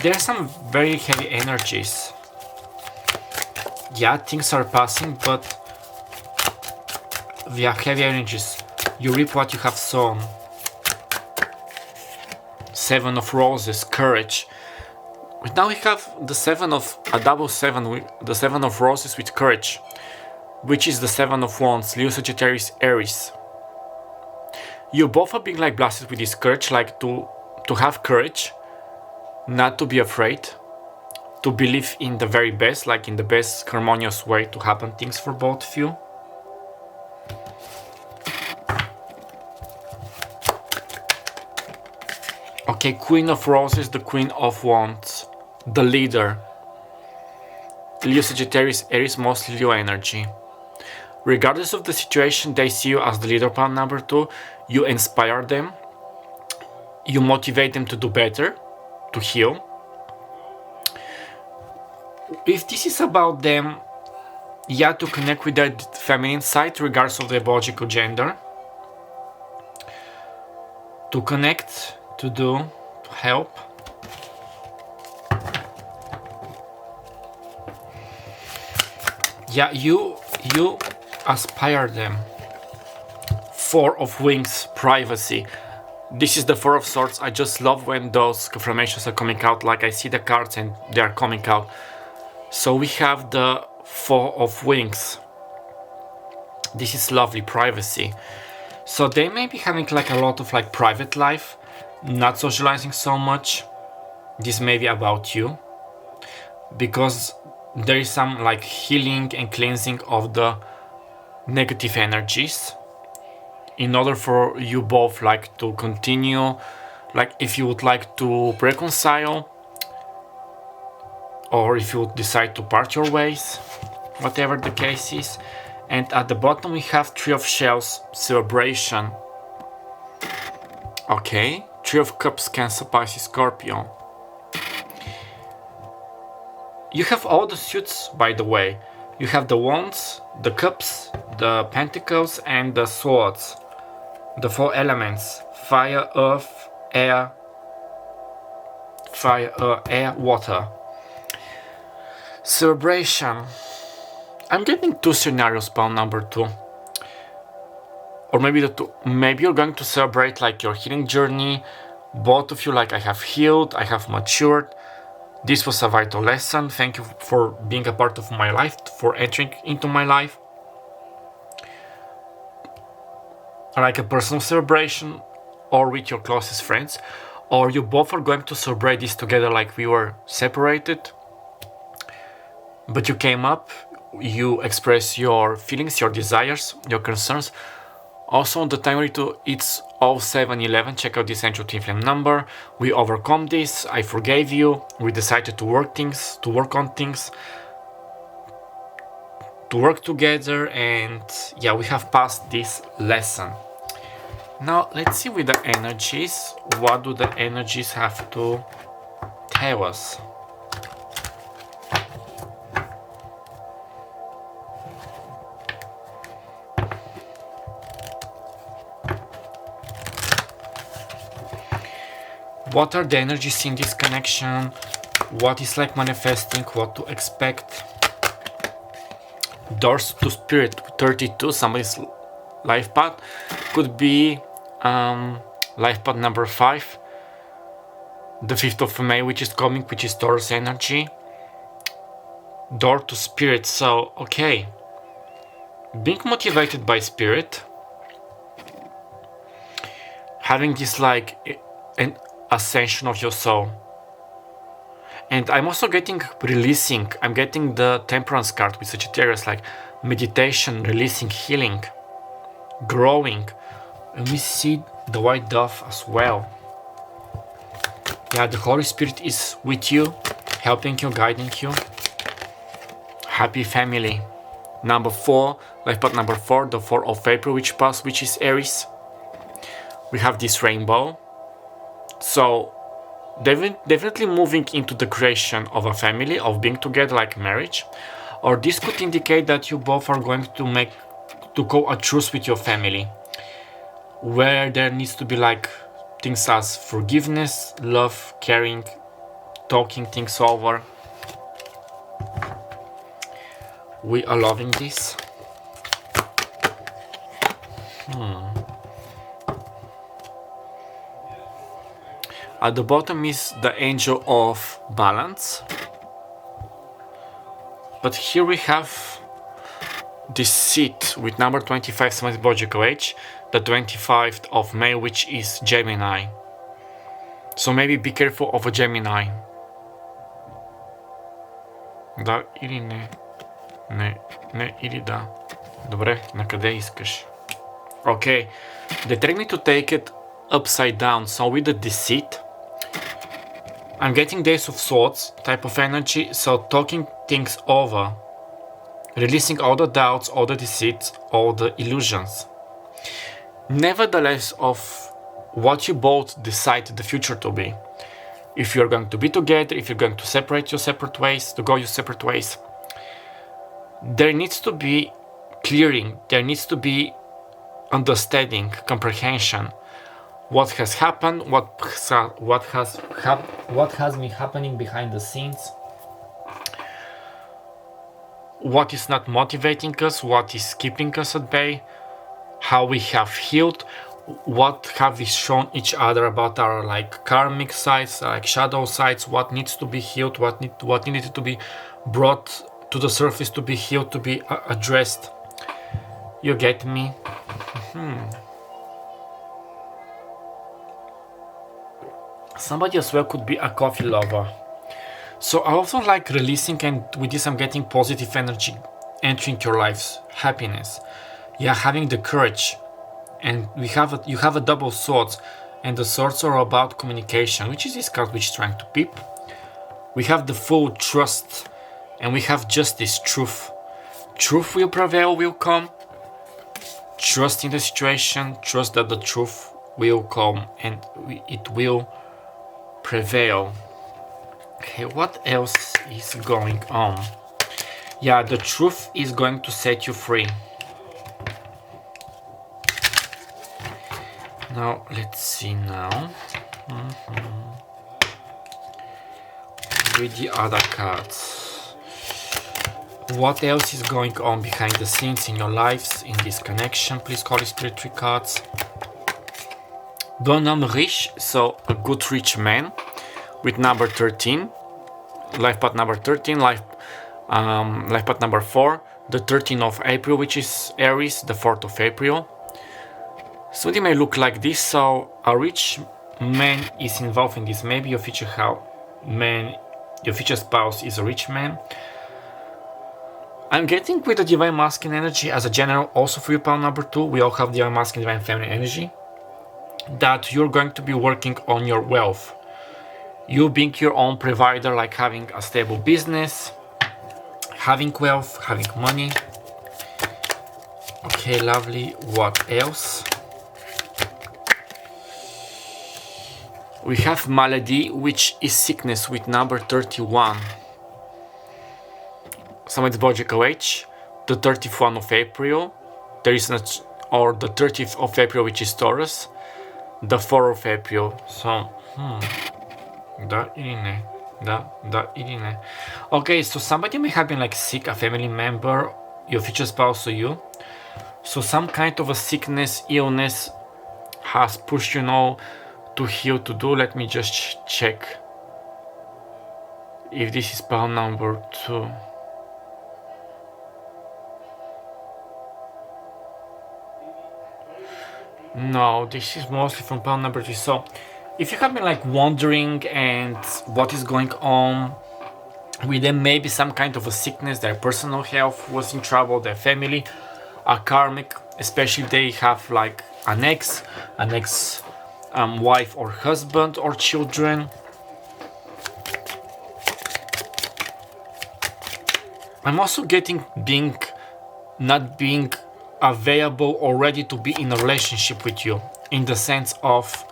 there's some very heavy energies. Yeah, things are passing, but yeah, heavy energies. You reap what you have sown. 7 of Roses, courage. But now we have the 7 of a double 7, the 7 of Roses with courage, which is the 7 of Wands, Leo, Sagittarius, Aries. You both are being like blasted with this courage, like to have courage, not to be afraid, to believe in the very best, like in the best harmonious way to happen things for both of you. Okay, Queen of Roses, the Queen of Wands, the leader. Leo, Sagittarius, Aries, mostly Leo energy. Regardless of the situation, they see you as the leader pile number 2. You inspire them. You motivate them to do better, to heal. If this is about them, yeah, to connect with their feminine side, regardless of their biological gender. To connect, to do, to help. Yeah, you aspire them. 4 of Wings, privacy. This is the 4 of Swords. I just love when those confirmations are coming out, like I see the cards and they are coming out. So we have the 4 of Wings. This is lovely, privacy. So they may be having like a lot of like private life, not socializing so much. This may be about you, because there is some like healing and cleansing of the negative energies in order for you both like to continue, like if you would like to reconcile or if you decide to part your ways, whatever the case is. And at the bottom we have 3 of Shells, celebration. Okay, 3 of Cups, Cancer, Pisces, Scorpio. You have all the suits, by the way. You have the Wands, the Cups, the Pentacles, and the Swords. The 4 elements: fire, earth, air, water. Celebration. I'm getting 2 scenarios, pile number 2. Or maybe the 2. Maybe you're going to celebrate like your healing journey. Both of you, like, I have healed, I have matured. This was a vital lesson. Thank you for being a part of my life, for entering into my life. Like a personal celebration, or with your closest friends, or you both are going to celebrate this together, like we were separated, but you came up, you express your feelings, your desires, your concerns. Also on the timeline too, it's 0711. Check out this Angel Twin Flame number. We overcome this. I forgave you. We decided to work on things, to work together, and yeah, we have passed this lesson. Now let's see with the energies. What do the energies have to tell us? What are the energies in this connection? What is like manifesting? What to expect? Doors to Spirit 32, somebody's life path. Could be life path number 5. The 5th of May, which is coming, which is Taurus energy. Door to Spirit. So, okay. Being motivated by Spirit. Having this like an ascension of your soul. And I'm also getting releasing. I'm getting the Temperance card with Sagittarius, like meditation, releasing, healing, growing. And we see the white dove as well. Yeah, the Holy Spirit is with you, helping you, guiding you. Happy family. Number 4, life path number 4, the 4th of April, which passed, which is Aries. We have this rainbow. So, definitely moving into the creation of a family, of being together like marriage. Or this could indicate that you both are going to go a truce with your family. Where there needs to be like things as forgiveness, love, caring, talking things over. We are loving this. At the bottom is the Angel of Balance. But here we have this seat with number 25, symbolical age, the 25th of May, which is Gemini. So maybe be careful of a Gemini. Да или не? Не или да. Добре, на къде искаш? Okay, they tell me to take it upside down, so with the deceit, I'm getting Days of Swords type of energy, so talking things over, releasing all the doubts, all the deceits, all the illusions. Nevertheless, of what you both decide the future to be. If you're going to be together, if you're going to separate your separate ways, to go your separate ways. There needs to be clearing, there needs to be understanding, comprehension. What has happened, what has been happening behind the scenes, what is not motivating us, what is keeping us at bay, how we have healed, what have we shown each other about our like karmic sides, like shadow sides, what needs to be healed, what needed to be brought to the surface, to be healed, to be addressed. You get me? Somebody as well could be a coffee lover. So I also like releasing, and with this I'm getting positive energy entering your lives, happiness. Yeah, having the courage. And you have a double swords, and the swords are about communication, which is this card which is trying to peep. We have the full trust, and we have justice, truth. Truth will prevail, will come. Trust in the situation, trust that the truth will come and it will prevail. Okay, what else is going on? Yeah, the truth is going to set you free. Now, let's see now. With the other cards. What else is going on behind the scenes in your lives, in this connection? Please call it Spirit 3 cards. Bon homme riche, so a good rich man, with number 13. Life path number 13, life path number 4, the 13th of April, which is Aries, the 4th of April. So it may look like this. So a rich man is involved in this. Maybe your future your future spouse is a rich man. I'm getting with the Divine Masculine energy as a general, also for your pile number 2. We all have Divine Masculine, Divine Feminine energy. That you're going to be working on your wealth. You being your own provider, like having a stable business, having wealth, having money. Okay, lovely. What else? We have malady, which is sickness, with number 31. Somebody's biological age, the 31st of April. There is or the 30th of April, which is Taurus. The 4th of April. So, Da ili ne? Da ili ne? Okay, so somebody may have been like sick, a family member, your future spouse or you. So some kind of a sickness, illness has pushed you now to heal, to do. Let me just check if this is pile number 2. No, this is mostly from pile number 3. So if you have been like wondering and what is going on with them, maybe some kind of a sickness, their personal health was in trouble, their family, a karmic, especially if they have like an ex wife or husband or children. I'm also getting not being available or ready to be in a relationship with you, in the sense of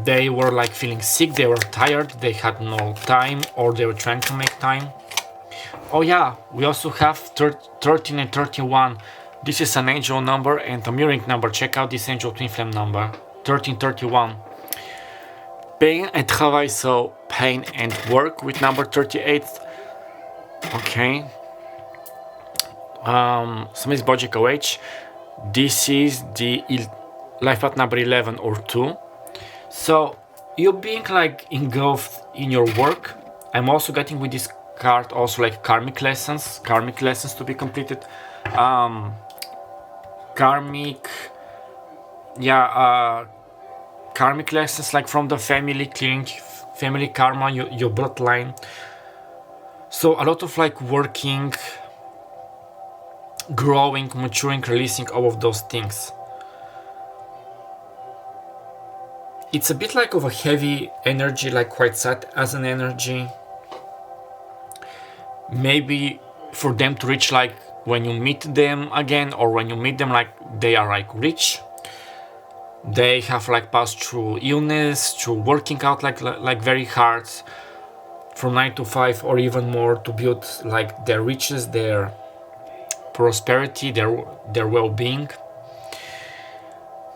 they were like feeling sick, they were tired, they had no time, or they were trying to make time. Oh yeah, we also have 13 and 31. This is an angel number and a mirroring number. Check out this angel twin flame number, 1331. Pain and travail, so pain and work with number 38. Okay. Somebody's Bojik OH. This is the life path number 11 or 2. So you're being like engulfed in your work. I'm also getting with this card also like karmic lessons to be completed. Karmic lessons like from the family, clearing family karma, your bloodline. So a lot of like working, growing, maturing, releasing all of those things. It's a bit like of a heavy energy, like quite sad as an energy. Maybe for them to reach like when you meet them again, or when you meet them like they are like rich. They have like passed through illness, through working out like very hard from 9 to 5 or even more to build like their riches, their prosperity, their well-being.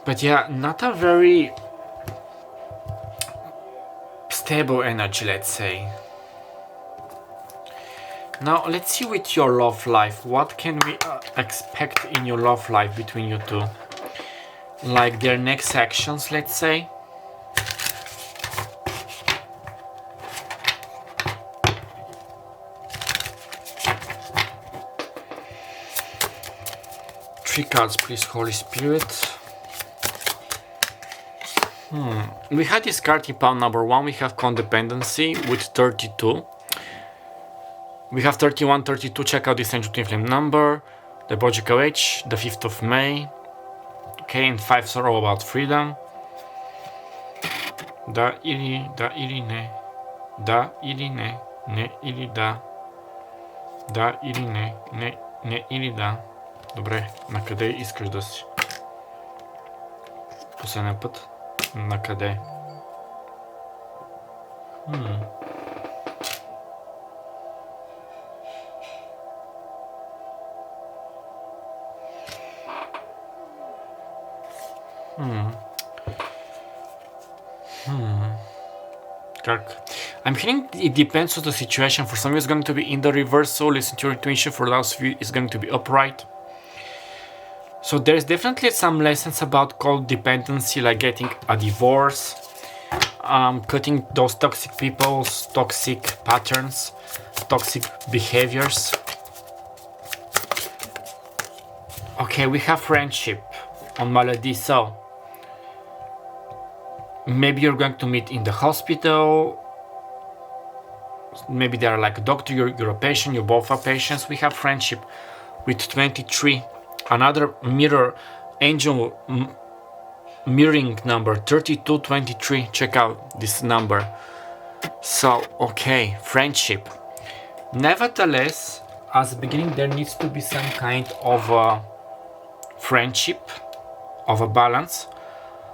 But yeah, not a very stable energy, let's say. Now let's see with your love life. What can we expect in your love life between you two? Like their next actions, let's say. Three cards, please, Holy Spirit. We had this card in pile number 1. We have codependency with 32. We have 31, 32. Check out this angel twin flame number. The Bojik OH, the 5th of May. Okay, and 5s are all about freedom. Da ili ne. Da ili ne. Ne ili da. Да или не. Не или да. Добре, на къде искаш да си? Последния път. На къде? Dark. I'm hearing it depends on the situation. For some of you it's going to be in the reversal. Listen to your intuition. For those of you it's going to be upright. So there's definitely some lessons about codependency, like getting a divorce, cutting those toxic people's toxic patterns, toxic behaviors. Okay, we have friendship on Malady. So maybe you're going to meet in the hospital. Maybe they're like a doctor, you're a patient, you both are patients. We have friendship with 23. Another mirror angel mirroring number 3223. Check out this number. So, okay, friendship. Nevertheless, as the beginning, there needs to be some kind of a friendship, of a balance,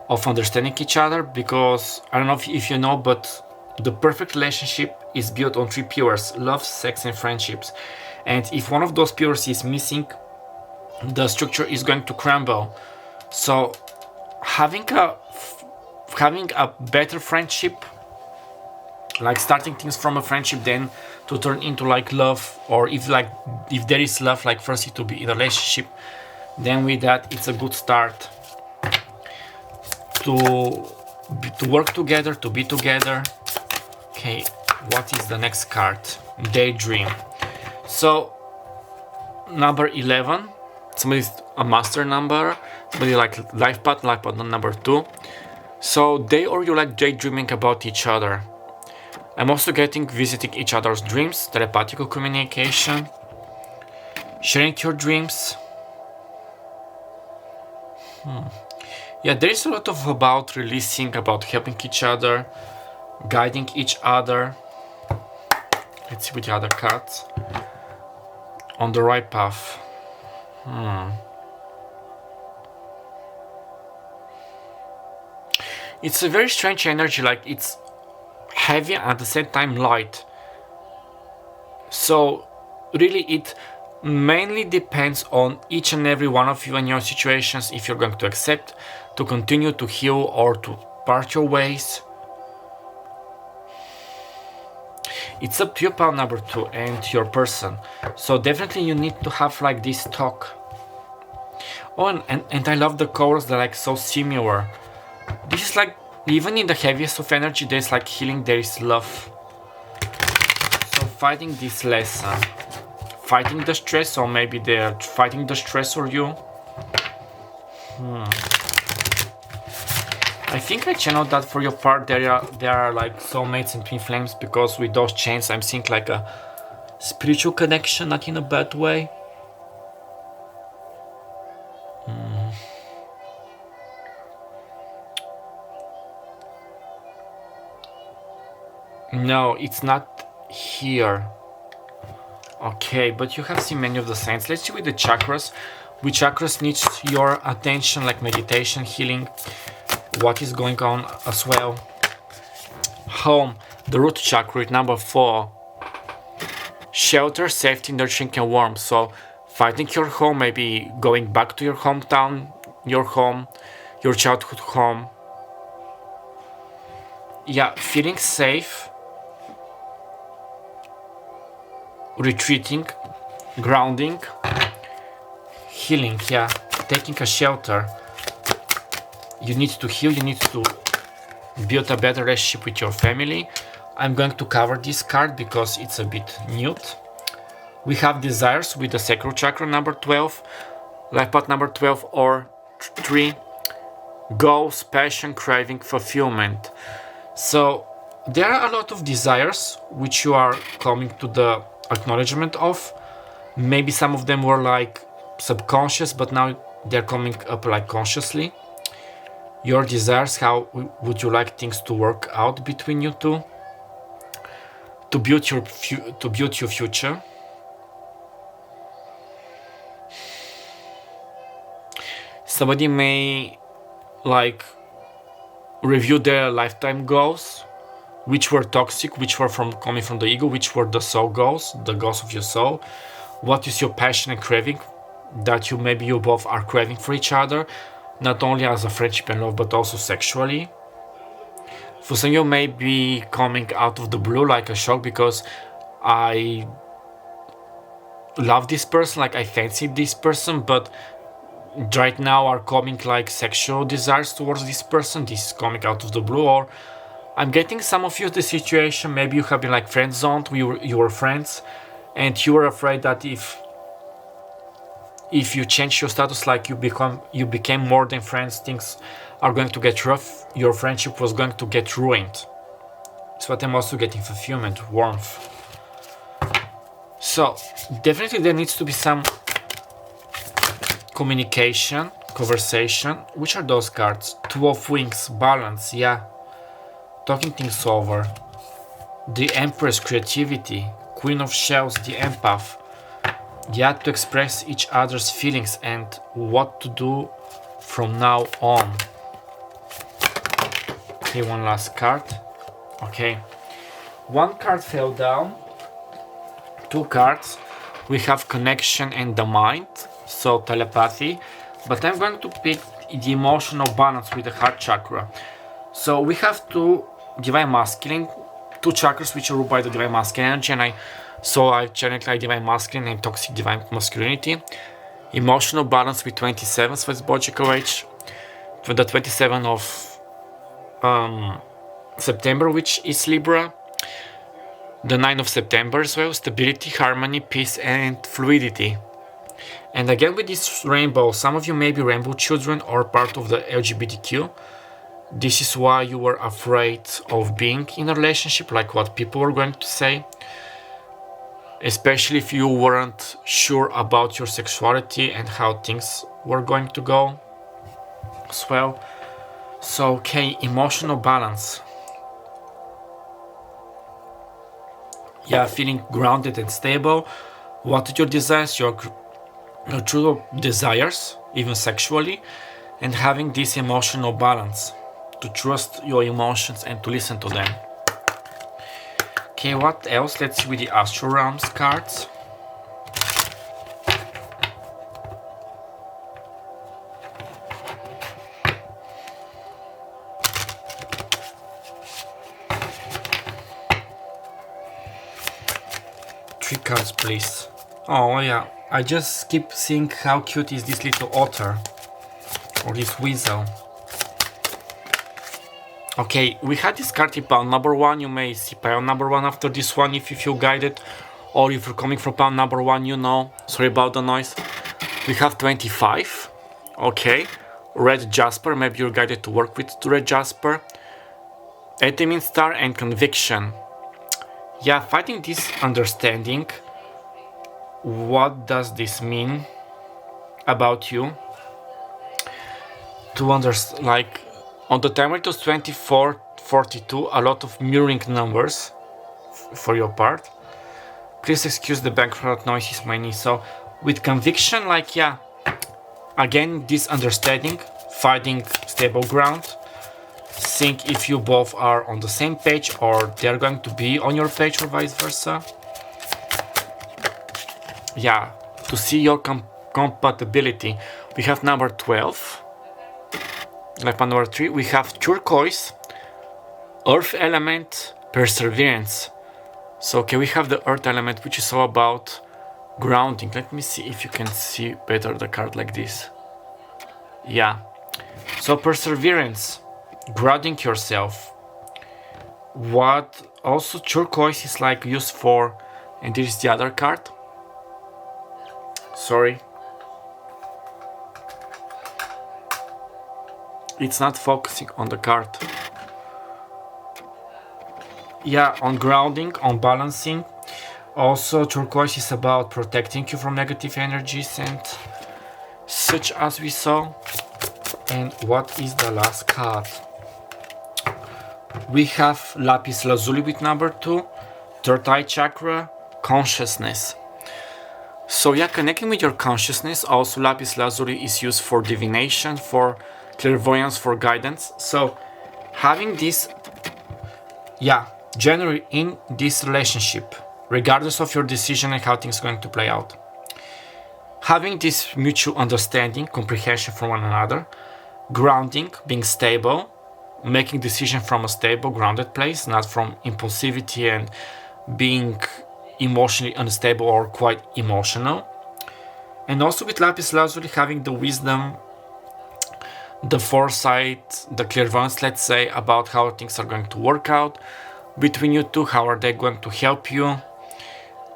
of understanding each other, because I don't know if you know, but the perfect relationship is built on 3 pillars: love, sex, and friendships. And if one of those pillars is missing, the structure is going to crumble. So having a having a better friendship, like starting things from a friendship then to turn into like love, or if there is love, like first it to be in a relationship, then with that it's a good start to work together, to be together. Okay, what is the next card? Daydream. So number 11, somebody's a master number, somebody like life partner number 2. So they or you like daydreaming about each other. I'm also getting visiting each other's dreams, telepathical communication, sharing your dreams. Yeah, there is a lot of about releasing, about helping each other, guiding each other. Let's see with the other cards. On the right path. It's a very strange energy, like it's heavy and at the same time light. So really it mainly depends on each and every one of you and your situations, if you're going to accept, to continue to heal, or to part your ways. It's up to you, pal number 2, and your person. So definitely you need to have like this talk. Oh, and I love the colors, they're like so similar. This is like, even in the heaviest of energy, there's like healing, there is love. So fighting this lesson. Fighting the stress, or maybe they're fighting the stress or you. I think I channeled that for your part. There are like soulmates and twin flames, because with those chains I'm seeing like a spiritual connection, not in a bad way. No, it's not here. Okay, but you have seen many of the signs. Let's see with the chakras. Which chakras needs your attention, like meditation, healing, what is going on as well. Home, the root chakra with number 4. Shelter, safety, nurturing and warmth. So finding your home, maybe going back to your hometown, your home, your childhood home. Yeah, feeling safe. Retreating, grounding, healing, yeah, taking a shelter. You need to heal, you need to build a better relationship with your family. I'm going to cover this card because it's a bit nude. We have desires with the sacral chakra number 12, life path number 12 or 3, goals, passion, craving, fulfillment. So there are a lot of desires which you are coming to the acknowledgement of. Maybe some of them were like subconscious, but now they're coming up like consciously. Your desires, how would you like things to work out between you two to build your future. Somebody may like review their lifetime goals, which were toxic, which were coming from the ego, which were the soul goals, the goals of your soul. What is your passion and craving that you both are craving for each other, not only as a friendship and love, but also sexually. For some of you may be coming out of the blue like a shock, because I love this person, like I fancy this person, but right now are coming like sexual desires towards this person. This is coming out of the blue. Or I'm getting some of you the situation, maybe you have been like friend zoned, you were friends, and you were afraid that if you change your status, like you became more than friends, things are going to get rough, your friendship was going to get ruined. That's what I'm also getting, fulfillment, warmth. So definitely there needs to be some communication, conversation. Which are those cards? Two of Wings, balance, yeah. Talking things over. The Empress, creativity. Queen of Shells, the Empath. Yeah, to express each other's feelings and what to do from now on. Okay, one last card. Okay. One card fell down. Two cards. We have connection and the mind, so telepathy. But I'm going to pick the emotional balance with the heart chakra. So we have two divine masculine, two chakras which are ruled by the divine masculine energy, and I've channeled like divine masculine and toxic divine masculinity. Emotional balance with 27 for its biological age, for the 27 of September, which is Libra. The 9 of September as well, stability, harmony, peace, and fluidity. And again with this rainbow, some of you may be rainbow children or part of the LGBTQ. This is why you were afraid of being in a relationship, like what people were going to say. Especially if you weren't sure about your sexuality and how things were going to go as well. So, okay, emotional balance. Yeah, feeling grounded and stable. What are your desires? Your true desires, even sexually, and having this emotional balance. To trust your emotions and to listen to them. Okay, what else? Let's see with the Astral Realms cards. Three cards, please. Oh yeah, I just keep seeing how cute is this little otter or this weasel. Okay, we had this card in pile number 1. You may see pile number 1 after this one if you feel guided, or if you're coming from pile number 1, you know. Sorry about the noise. We have 25. Okay, red jasper. Maybe you're guided to work with red jasper. Etemin star and conviction. Yeah, fighting this understanding. What does this mean about you? To understand, like, on the timer it was 24, 42, a lot of mirroring numbers for your part. Please excuse the background noise, is my niece. So, with conviction, like, yeah, again, this understanding, finding stable ground, seeing if you both are on the same page or they're going to be on your page or vice versa. Yeah, to see your compatibility. We have number 12. Like number 3, we have turquoise, earth element, perseverance. So okay, we have the earth element, which is all about grounding. Let me see if you can see better the card like this. Yeah, so perseverance, grounding yourself. What also turquoise is like used for, and this is the other card. Sorry. It's not focusing on the card. Yeah, on grounding, on balancing. Also, turquoise is about protecting you from negative energies and such as we saw. And what is the last card? We have lapis lazuli with number 2, third eye chakra, consciousness. So yeah, connecting with your consciousness. Also, lapis lazuli is used for divination, for clairvoyance, for guidance. So having this, yeah, generally in this relationship, regardless of your decision and how things are going to play out, having this mutual understanding, comprehension from one another, grounding, being stable, making decision from a stable, grounded place, not from impulsivity and being emotionally unstable or quite emotional. And also with lapis lazuli, having the wisdom, the foresight, the clairvoyance, let's say, about how things are going to work out between you two, how are they going to help you,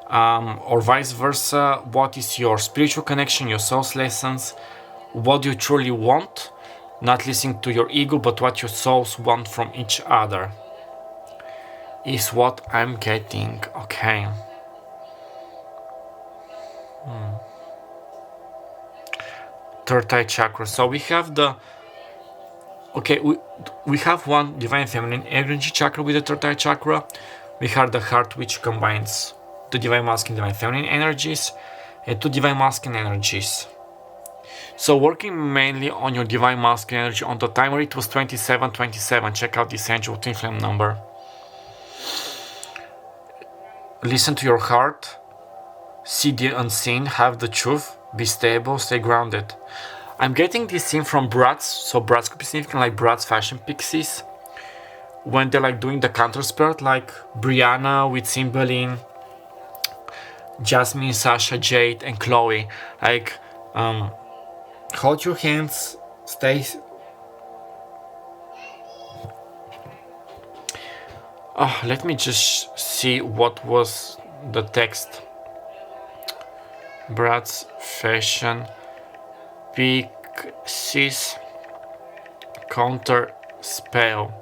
or vice versa. What is your spiritual connection, your soul's lessons, what do you truly want, not listening to your ego, but what your souls want from each other, is what I'm getting. Okay. Third eye chakra. So we have the, okay, we have one divine feminine energy chakra with the third eye chakra. We have the heart, which combines the divine masculine, divine feminine energies, and two divine masculine energies. So working mainly on your divine masculine energy. On the timer it was 2727. Check out this angel twin flame number. Listen to your heart, see the unseen, have the truth, be stable, stay grounded. I'm getting this scene from Bratz, so Bratz could be significant like Bratz fashion pixies. when they're like doing the counter spell, like Brianna with Cymbeline, Jasmine, Sasha, Jade, and Chloe. Like, hold your hands, stay. Oh, let me just see what was the text. Brat's fashion, Pixies, counter spell.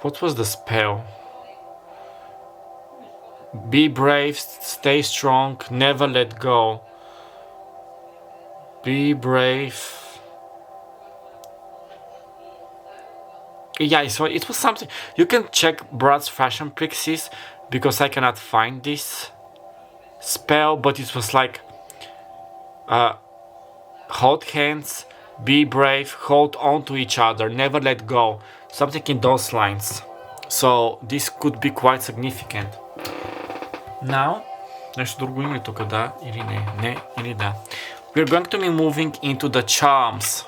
What was the spell? Be brave, stay strong, never let go. Be brave. Yeah, so it was something. You can check Brad's Fashion Pixies because I cannot find this spell, but it was like hold hands, be brave, hold on to each other, never let go. Something in those lines. So this could be quite significant. Now, нещо друго има ли тук, да или не? Не или да. We're going to be moving into the charms.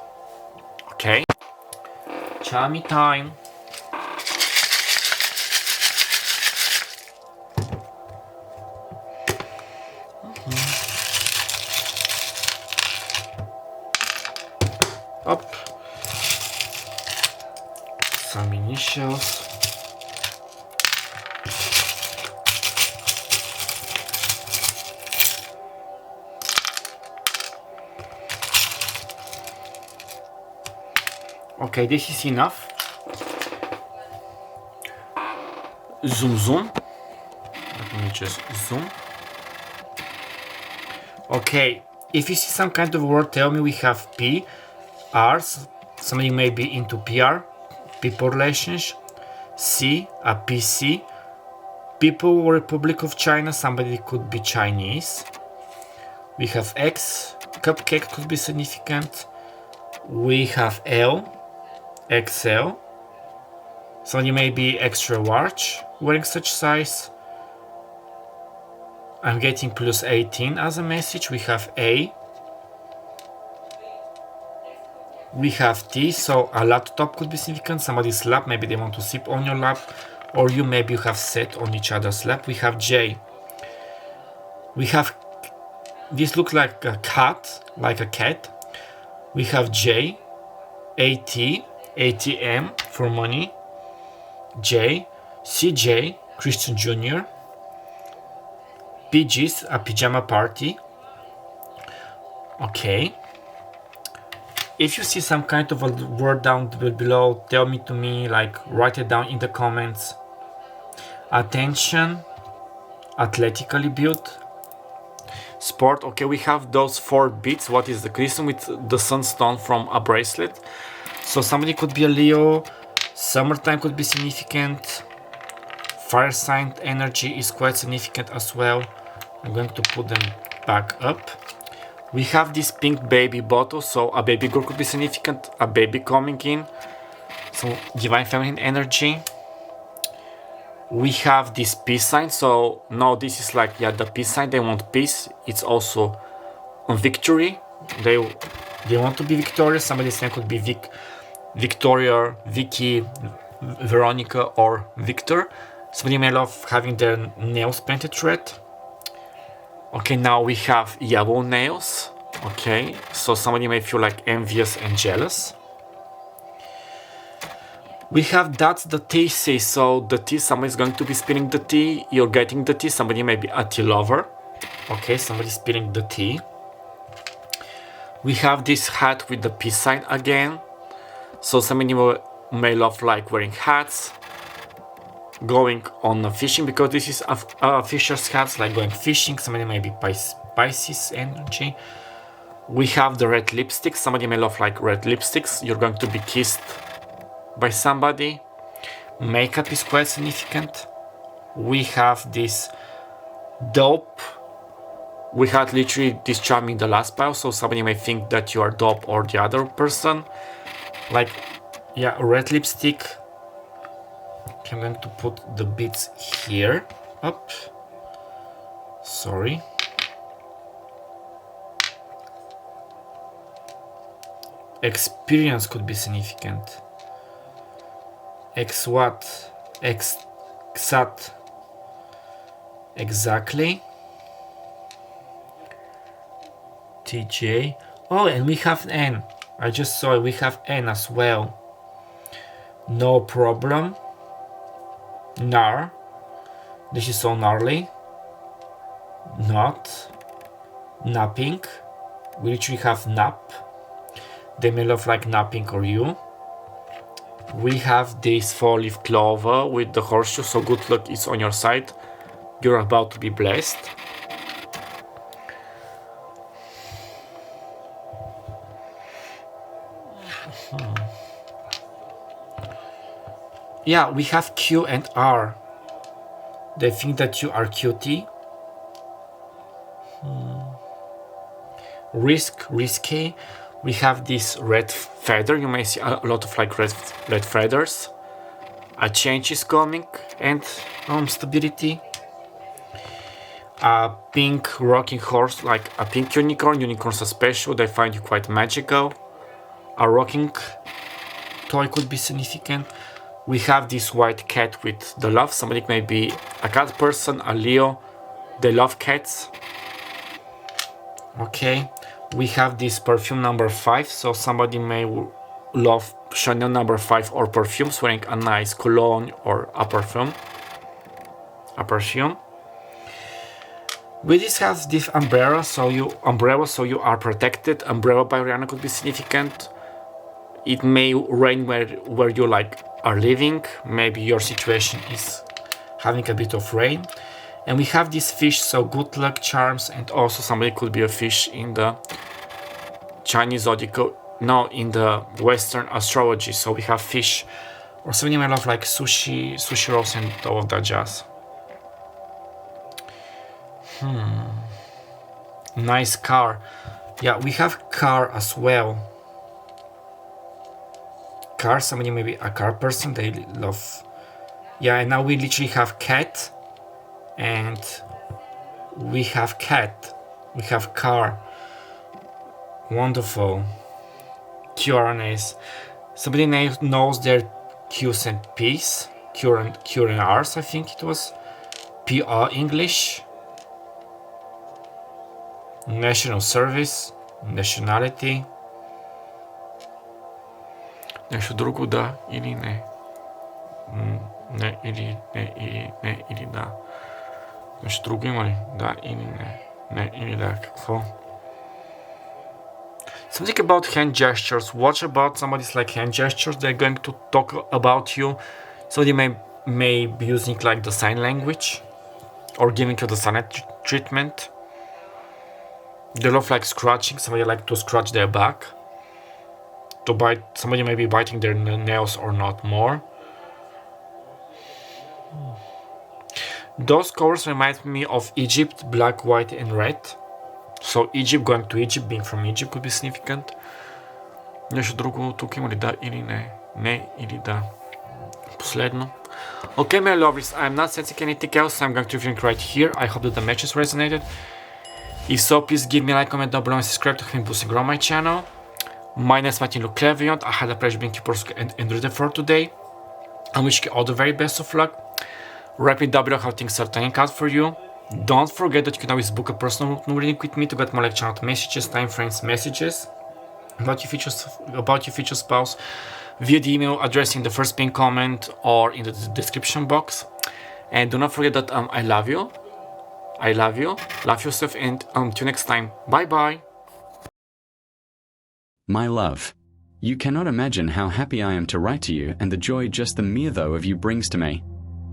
Okay. Charmy time. Up. Some initials. Okay, this is enough. Zoom. Let me just zoom. Okay, if you see some kind of word, tell me. We have P, R, somebody may be into PR, people relations. C, a PC, People Republic of China, somebody could be Chinese. We have X, cupcake could be significant. We have L, XL. Somebody may be extra large, wearing such size. I'm getting plus 18 as a message. We have A. We have T, so a laptop could be significant. Somebody's lap, maybe they want to sip on your lap, or you maybe you have sat on each other's lap. We have J. We have, this looks like a cat, like a cat. We have J, AT, ATM for money. J, CJ, Christian Jr. PGs, a pajama party. Okay. If you see some kind of a word down below, tell me to me, like write it down in the comments. Attention, athletically built. Sport, okay, we have those 4 bits. What is the crystal with the sunstone from a bracelet? So somebody could be a Leo. Summertime could be significant. Fire sign energy is quite significant as well. I'm going to put them back up. We have this pink baby bottle, so a baby girl could be significant, a baby coming in. So divine feminine energy. We have this peace sign, so no, this is like, yeah, the peace sign, they want peace. It's also on victory. They want to be victorious. Somebody's name could be Victoria, Vicky, Veronica, or Victor. Somebody may love having their nails painted red. Okay, now we have yellow nails. Okay, so somebody may feel like envious and jealous. We have that's the tea, so the tea, somebody's going to be spilling the tea, you're getting the tea, somebody may be a tea lover. Okay, somebody's spilling the tea. We have this hat with the peace sign again. So somebody may love like wearing hats, going on fishing, because this is a fisher's hats, like going fishing. Somebody may be Pisces energy. We have the red lipstick. Somebody may love like red lipsticks. You're going to be kissed by somebody. Makeup is quite significant. We have this dope. We had literally this charm in the last pile, so somebody may think that you are dope or the other person. Like, yeah, red lipstick. Okay, I'm going to put the bits here up. Sorry. Experience could be significant. Ex what? Exat. Exactly. TJ. Oh, and we have N. I just saw it. We have N as well. No problem. Nar. This is so gnarly. Not. Napping. We literally have nap. They may love like napping or you. We have this 4-leaf clover with the horseshoe, so good luck is on your side. You're about to be blessed. Yeah, we have Q and R. They think that you are cutie. Risky. We have this red feather. You may see a lot of like red feathers. A change is coming and stability. A pink rocking horse, like a pink unicorn. Unicorns are special. They find you quite magical. A rocking toy could be significant. We have this white cat with the love. Somebody may be a cat person, a Leo. They love cats. Okay. We have this perfume number 5. So somebody may love Chanel number 5 or perfumes, wearing a nice cologne or a perfume. We just have this umbrella, so you are protected. Umbrella by Rihanna could be significant. It may rain where you like are living. Maybe your situation is having a bit of rain. And we have this fish, so good luck charms, and also somebody could be a fish in the Chinese zodiacal, no, in the Western astrology. So we have fish, or somebody may love like sushi rolls and all of that jazz. Nice car. Yeah, we have car as well. Car, somebody may be a car person, they love. Yeah, and now we literally have cat, and we have cat, we have car. Wonderful. QRNAs. Somebody knows their Q's and P's. Q and R's, I think it was. PR English. National service. Nationality. Нещо друго да или не. Не или да. Нещо друго има ли? Да или не. Не или да. Какво? Something about hand gestures. Watch about somebody's like hand gestures. They're going to talk about you. Somebody may be using like the sign language or giving you the silent treatment. They love like scratching. Somebody like to scratch their back. To bite. Somebody may be biting their nails or not more. Those colors remind me of Egypt, black, white, and red. So Egypt, going to Egypt, being from Egypt could be significant. Нещо друго тук има ли да или не? Не или да. Последно. Okay, my lovelies, I'm not sensing anything else, so I'm going to finish right here. I hope that the message resonated. If so, please give me a like, comment down below, and subscribe to help me boost and grow my channel. My name is Martin Lucleviant. I had a pleasure being Kipper and reader for today. I wish you all the very best of luck. Write me down below how things are turning out for you. Don't forget that you can always book a personal reading with me to get more like channel messages, time frames, messages about your future spouse via the email address in the first pinned comment or in the description box. And do not forget that I love you. Love yourself, and till next time. Bye bye. My love, you cannot imagine how happy I am to write to you and the joy just the mere though of you brings to me.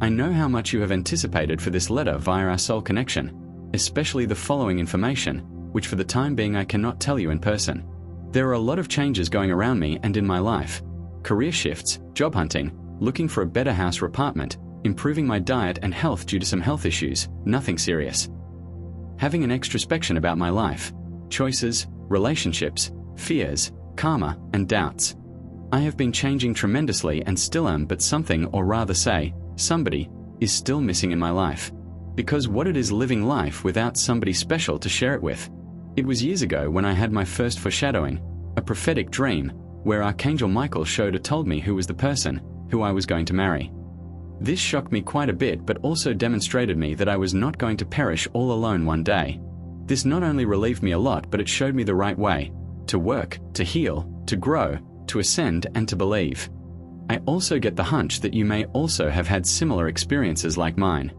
I know how much you have anticipated for this letter via our soul connection, especially the following information, which for the time being I cannot tell you in person. There are a lot of changes going around me and in my life. Career shifts, job hunting, looking for a better house or apartment, improving my diet and health due to some health issues, nothing serious. Having an extrospection about my life, choices, relationships, fears, karma, and doubts. I have been changing tremendously and still am, but something, or rather say, somebody, is still missing in my life. because what it is living life without somebody special to share it with. It was years ago when I had my first foreshadowing, a prophetic dream, where Archangel Michael showed or told me who was the person who I was going to marry. This shocked me quite a bit, but also demonstrated me that I was not going to perish all alone one day. This not only relieved me a lot, but it showed me the right way to work, to heal, to grow, to ascend, and to believe. I also get the hunch that you may also have had similar experiences like mine.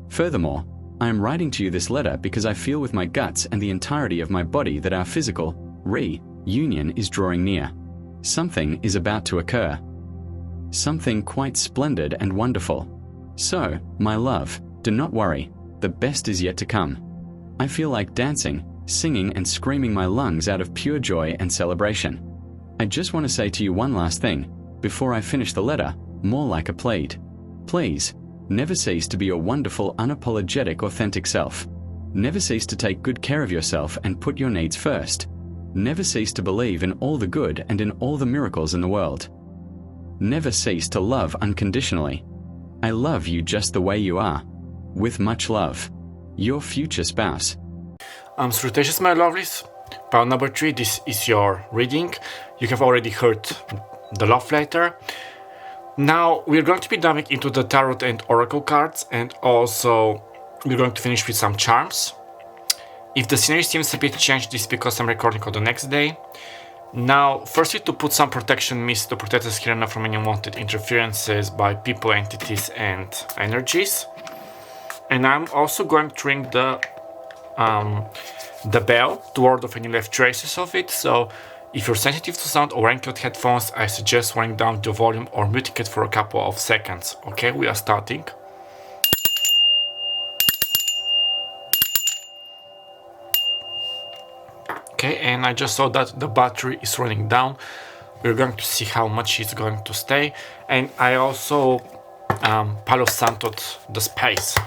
Furthermore, I am writing to you this letter because I feel with my guts and the entirety of my body that our physical reunion is drawing near. Something is about to occur. Something quite splendid and wonderful. So, my love, do not worry, the best is yet to come. I feel like dancing, singing and screaming my lungs out of pure joy and celebration. I just want to say to you one last thing, before I finish the letter, more like a plead. Please, never cease to be your wonderful, unapologetic, authentic self. Never cease to take good care of yourself and put your needs first. Never cease to believe in all the good and in all the miracles in the world. Never cease to love unconditionally. I love you just the way you are. With much love. Your future spouse. Salutations, my lovelies. Pile number 3, this is your reading. You have already heard the love letter. Now we're going to be diving into the tarot and oracle cards, and also we're going to finish with some charms. If the scenery seems a bit changed, this is because I'm recording on the next day. Now, firstly, to put some protection mist to protect us here from any unwanted interferences by people, entities, and energies. And I'm also going to ring the bell to ward off any left traces of it. So, if you're sensitive to sound or wearing headphones, I suggest turning down the volume or muting it for a couple of seconds. Okay, we are starting. Okay, and I just saw that the battery is running down. We're going to see how much it's going to stay. And I also Palo Santo'd the space.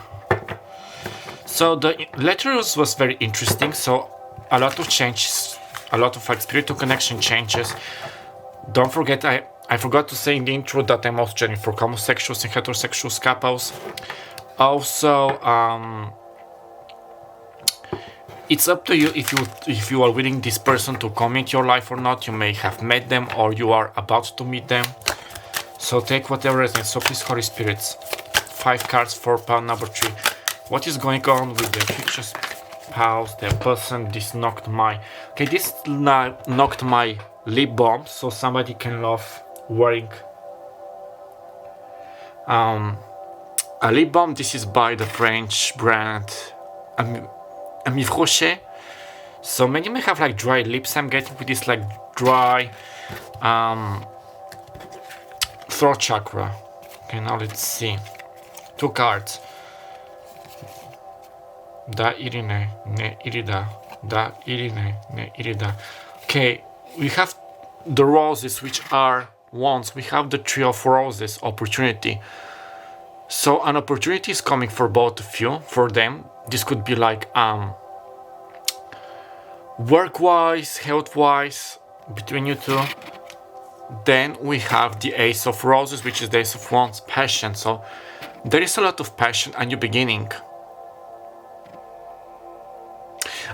So the letters was very interesting. So a lot of changes, a lot of spiritual connection changes. Don't forget, I forgot to say in the intro that I'm also channeling for homosexuals and heterosexual couples. Also, it's up to you if you are willing this person to come into your life or not. You may have met them or you are about to meet them. So take whatever resonates. So please, Holy Spirits, 5 cards for pile number 3. What is going on with the future spouse, the person? This knocked my lip balm. So somebody can love wearing a lip balm. This is by the French brand Ami Rocher. So many may have like dry lips. I'm getting with this like dry throat chakra. Okay, now let's see. 2 cards. Da Irine, ne Irida. Da Irine, ne Irida. Okay, we have the roses, which are wands. We have the Tree of Roses, opportunity. So an opportunity is coming for both of you, for them. This could be like work-wise, health-wise, between you two. Then we have the Ace of Roses, which is the Ace of Wands, passion. So there is a lot of passion, a new beginning.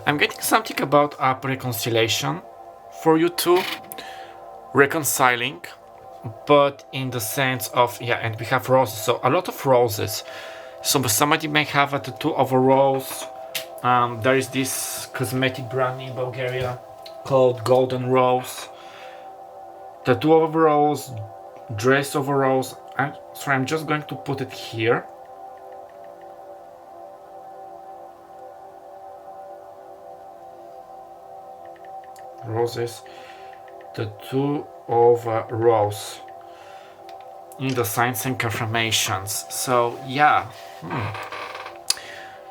I'm getting something about a reconciliation for you two, reconciling, but in the sense of, yeah, and we have roses, so a lot of roses. So somebody may have a tattoo of a rose. There is this cosmetic brand in Bulgaria called Golden Rose. Tattoo of a rose, dress of a rose. I'm just going to put it here. Roses, tattoo of a rose in the signs and confirmations. So yeah,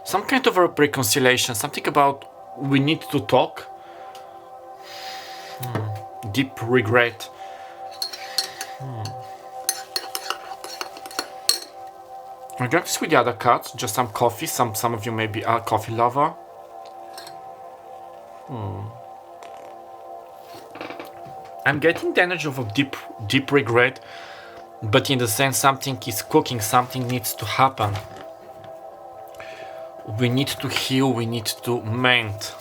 some kind of a reconciliation, something about we need to talk. Deep regret. I'm going to switch the other cards, just some coffee. Some of you may be a coffee lover. I'm getting the energy of a deep regret, but in the sense something is cooking, something needs to happen. We need to heal, we need to mend.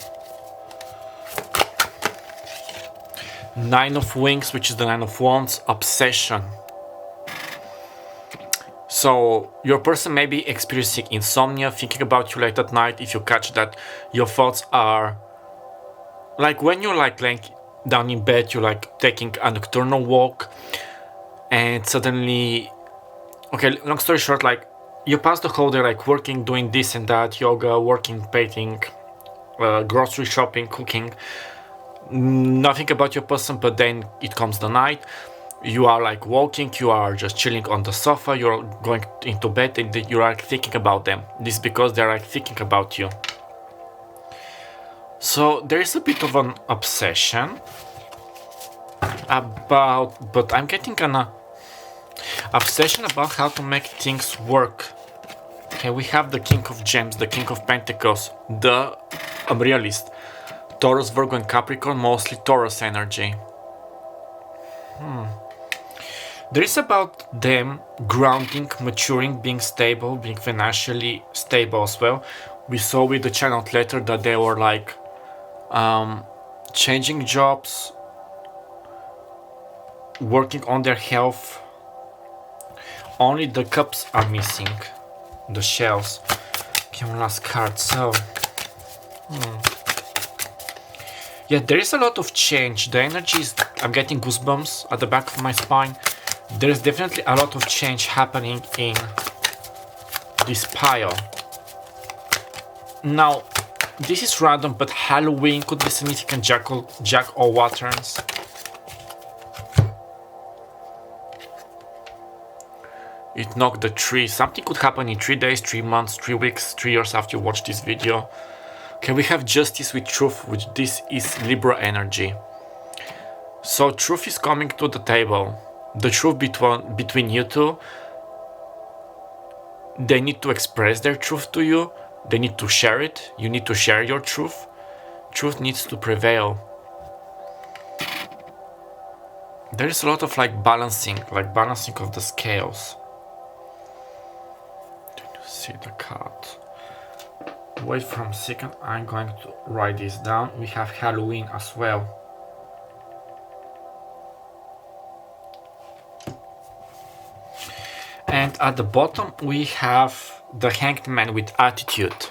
Nine of Wings, which is the Nine of Wands, obsession. So your person may be experiencing insomnia, thinking about you late at night. If you catch that, your thoughts are like when you're like laying down in bed, you're like taking a nocturnal walk, and suddenly, okay, long story short, like you pass the whole day like working, doing this and that, yoga, working, painting, grocery shopping, cooking, nothing about your person, but then it comes the night. You are like walking, you are just chilling on the sofa, you're going into bed, and you are thinking about them. This is because they're like thinking about you. So there is a bit of an obsession about, but I'm getting an obsession about how to make things work. Okay, we have the King of Gems, the King of Pentacles, the Realist, Taurus, Virgo, and Capricorn, mostly Taurus energy. There is about them grounding, maturing, being stable, being financially stable as well. We saw with the channeled letter that they were like changing jobs, working on their health. Only the cups are missing, the shells. Okay, one last card. So yeah, there is a lot of change. The energy is, I'm getting goosebumps at the back of my spine. There is definitely a lot of change happening in this pile. Now, this is random, but Halloween could be significant. Jack o' Lanterns. It knocked the tree. Something could happen in 3 days, 3 months, 3 weeks, 3 years after you watch this video. Okay, we have Justice with Truth, which this is Libra energy. So truth is coming to the table. The truth between you two. They need to express their truth to you. They need to share it. You need to share your truth. Truth needs to prevail. There is a lot of like balancing of the scales. Did you see the card? Wait for a second, I'm going to write this down. We have Halloween as well. And at the bottom we have the Hanged Man with Attitude.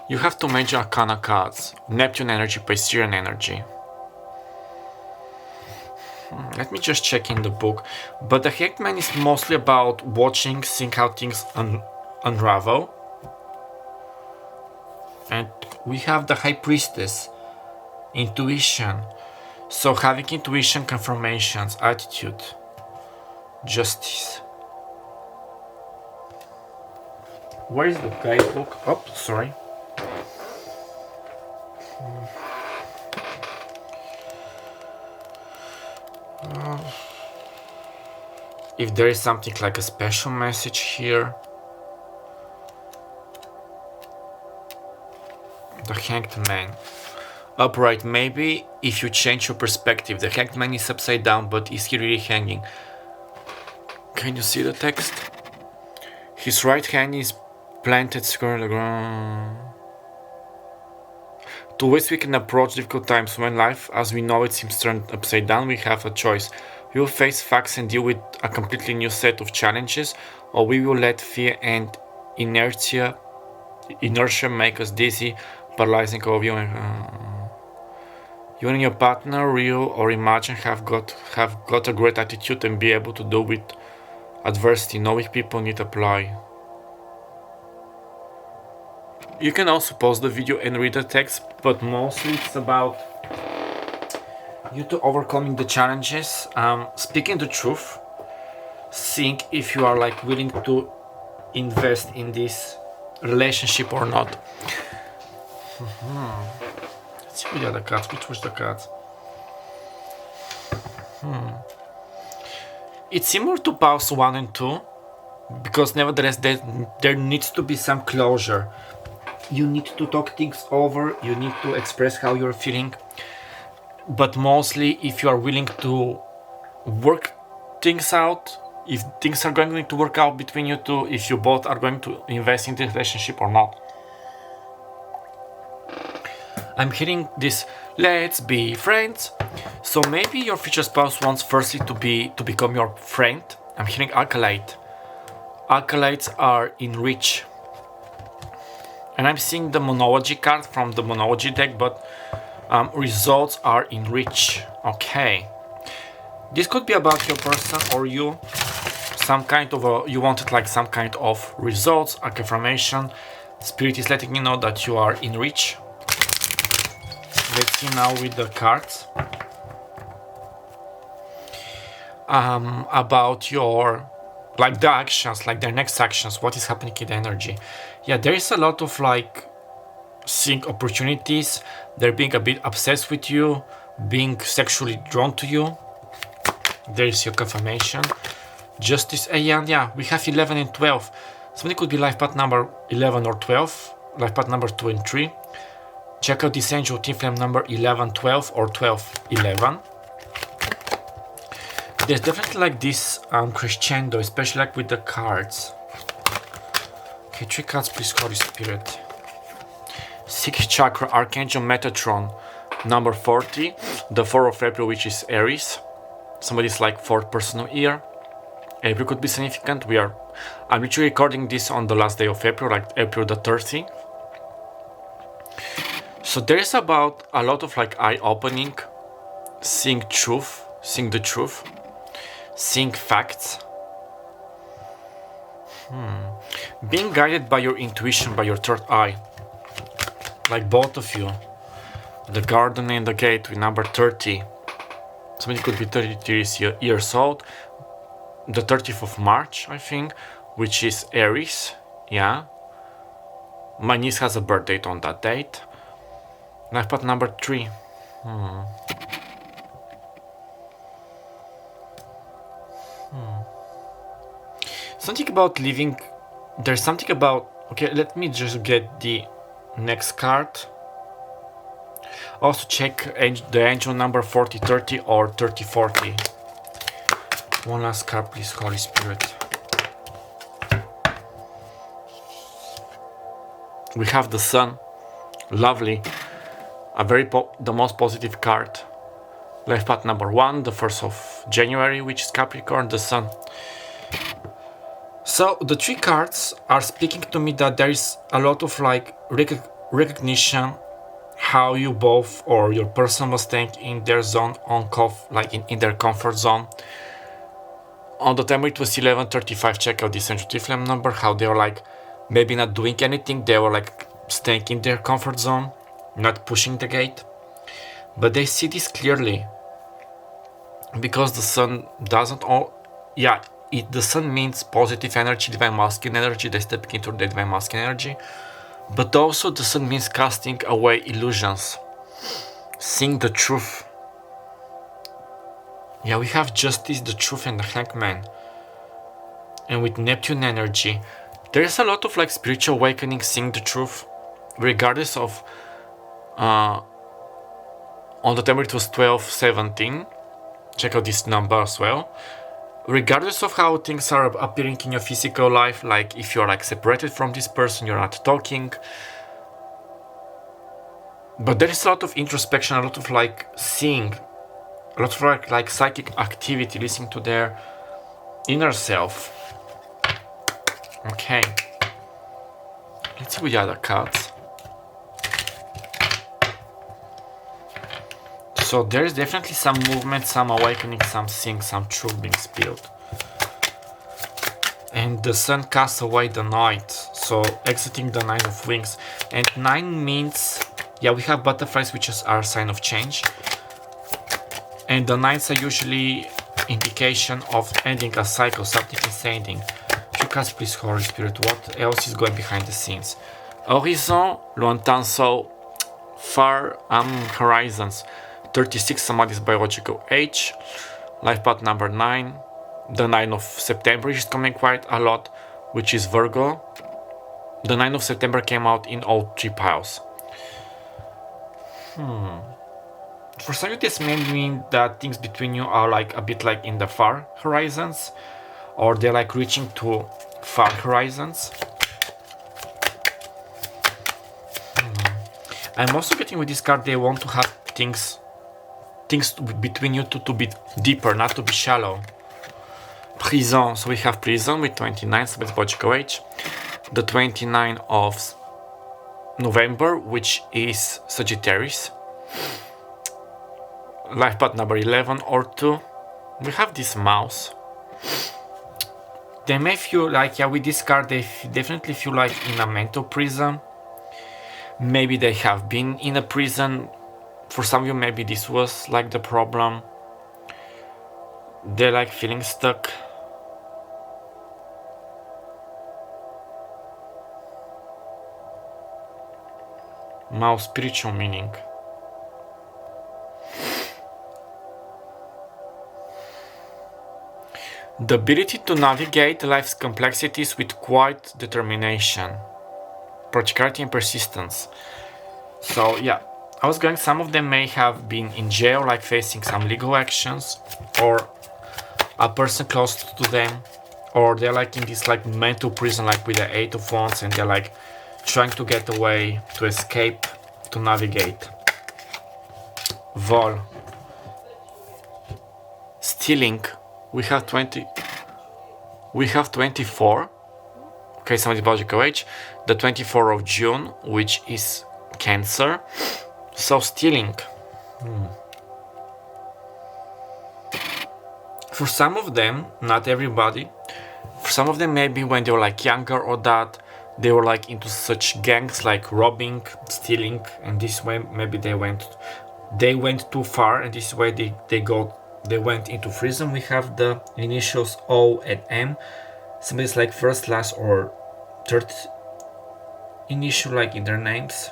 You have two major arcana cards, Neptune energy, Piscean energy. Let me just check in the book. But the Hanged Man is mostly about watching, seeing how things unravel. And we have the High Priestess, Intuition. So having intuition, confirmations, attitude, justice. Where is the guidebook? Oh, sorry. If there is something like a special message here. The Hanged Man. Upright, maybe if you change your perspective. The Hanged Man is upside down, but is he really hanging? Can you see the text? His right hand is planted square on the ground. Two ways we can approach difficult times. When life as we know it seems turned upside down, we have a choice. We will face facts and deal with a completely new set of challenges, or we will let fear and inertia make us dizzy, paralyzing our view. You and your partner, real or imagine, have got a great attitude and be able to deal with adversity. Knowing people need apply. You can also pause the video and read the text, but mostly it's about you to overcoming the challenges, speaking the truth, seeing if you are like willing to invest in this relationship or not. Let's see the other cards. Which was the cards? It's similar to Pulse 1 and 2, because nevertheless there needs to be some closure. You need to talk things over, you need to express how you're feeling, but mostly if you are willing to work things out, if things are going to work out between you two, if you both are going to invest in the relationship or not. I'm hitting this let's be friends. So maybe your future spouse wants firstly to become your friend. I'm hitting Acolyte. Acolytes are in reach. And I'm seeing the Monology card from the Monology deck, but results are in reach. Okay. This could be about your person or you. Some kind of you wanted like some kind of results, a confirmation. Spirit is letting you know that you are in reach. Let's see now with the cards. About your, like the actions, like their next actions, what is happening in the energy. Yeah, there is a lot of like seeing opportunities. They're being a bit obsessed with you, being sexually drawn to you. There is your confirmation. Justice, and yeah, we have 11 and 12. Somebody could be life path number 11 or 12, life path number 2 and 3. Check out this angel team flame number 11, 12 or 12, 11. There's definitely like this crescendo, especially like with the cards. Okay, 3 cards please, Holy Spirit. 6th Chakra, Archangel Metatron, number 40, the 4th of April, which is Aries. Somebody's like 4th person of year. April could be significant. I'm literally recording this on the last day of April, like April the 30th. So there is about a lot of like eye-opening, seeing truth, seeing the truth, seeing facts. Being guided by your intuition, by your third eye. Like both of you. The garden and the gate with number 30. Somebody could be 33 years old. The 30th of March, I think, which is Aries. Yeah. My niece has a birth date on that date. Life path number 3. Something about living. There's something about. Okay, let me just get the next card. Also check the angel number 4030 or 3040. One last card, please, Holy Spirit. We have the Sun. Lovely. The most positive card. Life path number 1, the 1st of January, which is Capricorn, the Sun. So the 3 cards are speaking to me that there is a lot of like recognition how you both or your person was staying in their zone like in their comfort zone. On the time it was 11:35, check out this Angel Flame number, how they were like maybe not doing anything, they were like staying in their comfort zone, not pushing the gate. But they see this clearly because the Sun doesn't the Sun means positive energy, divine masculine energy, they step into the divine masculine energy. But also the Sun means casting away illusions, seeing the truth. Yeah, we have Justice, the Truth, and the Hangman. And with Neptune energy, there is a lot of like spiritual awakening, seeing the truth, regardless of. On the time it was 12:17. Check out this number as well. Regardless of how things are appearing in your physical life, like if you're like separated from this person, you're not talking. But there is a lot of introspection, a lot of like seeing, a lot of like psychic activity, listening to their inner self. Okay. Let's see with the other cards. So there is definitely some movement, some awakening, some seeing, some truth being spilled. And the Sun casts away the night, so exiting the 9 of Wings. And 9 means, yeah, we have butterflies, which is our sign of change. And the 9s are usually indication of ending a cycle, something is ending. Few cards, please, Holy Spirit. What else is going behind the scenes? Horizon, lointain, so far horizons. 36, somebody's biological age. Life path number 9. The 9 of September is coming quite a lot, which is Virgo. The 9 of September came out in all 3 piles. For some of you, this may mean that things between you are like a bit like in the far horizons, or they're like reaching to far horizons. I'm also getting with this card they want to have things between you two to be deeper, not to be shallow. Prism, so we have Prism with 29 psychological age. The 29 of November, which is Sagittarius. Life path number 11 or 2. We have this mouse. They may feel like, yeah, with this card they definitely feel like in a mental prison. Maybe they have been in a prison. For some of you, maybe this was like the problem. They're like feeling stuck. Mouse, spiritual meaning. The ability to navigate life's complexities with quiet determination, practicality and persistence. So yeah, I was going, some of them may have been in jail, like facing some legal actions, or a person close to them, or they're like in this like mental prison, like with the 8 of Wands, and they're like trying to get away, to escape, to navigate. Vol. Stealing. We have 20. We have 24. Okay, somebody's biological age. The 24th of June, which is Cancer. So stealing. For some of them, not everybody. For some of them, maybe when they were like younger or that, they were like into such gangs like robbing, stealing, and this way maybe they went too far, and this way they went into prison. We have the initials O and M. Somebody's like first, last, or third initial like in their names.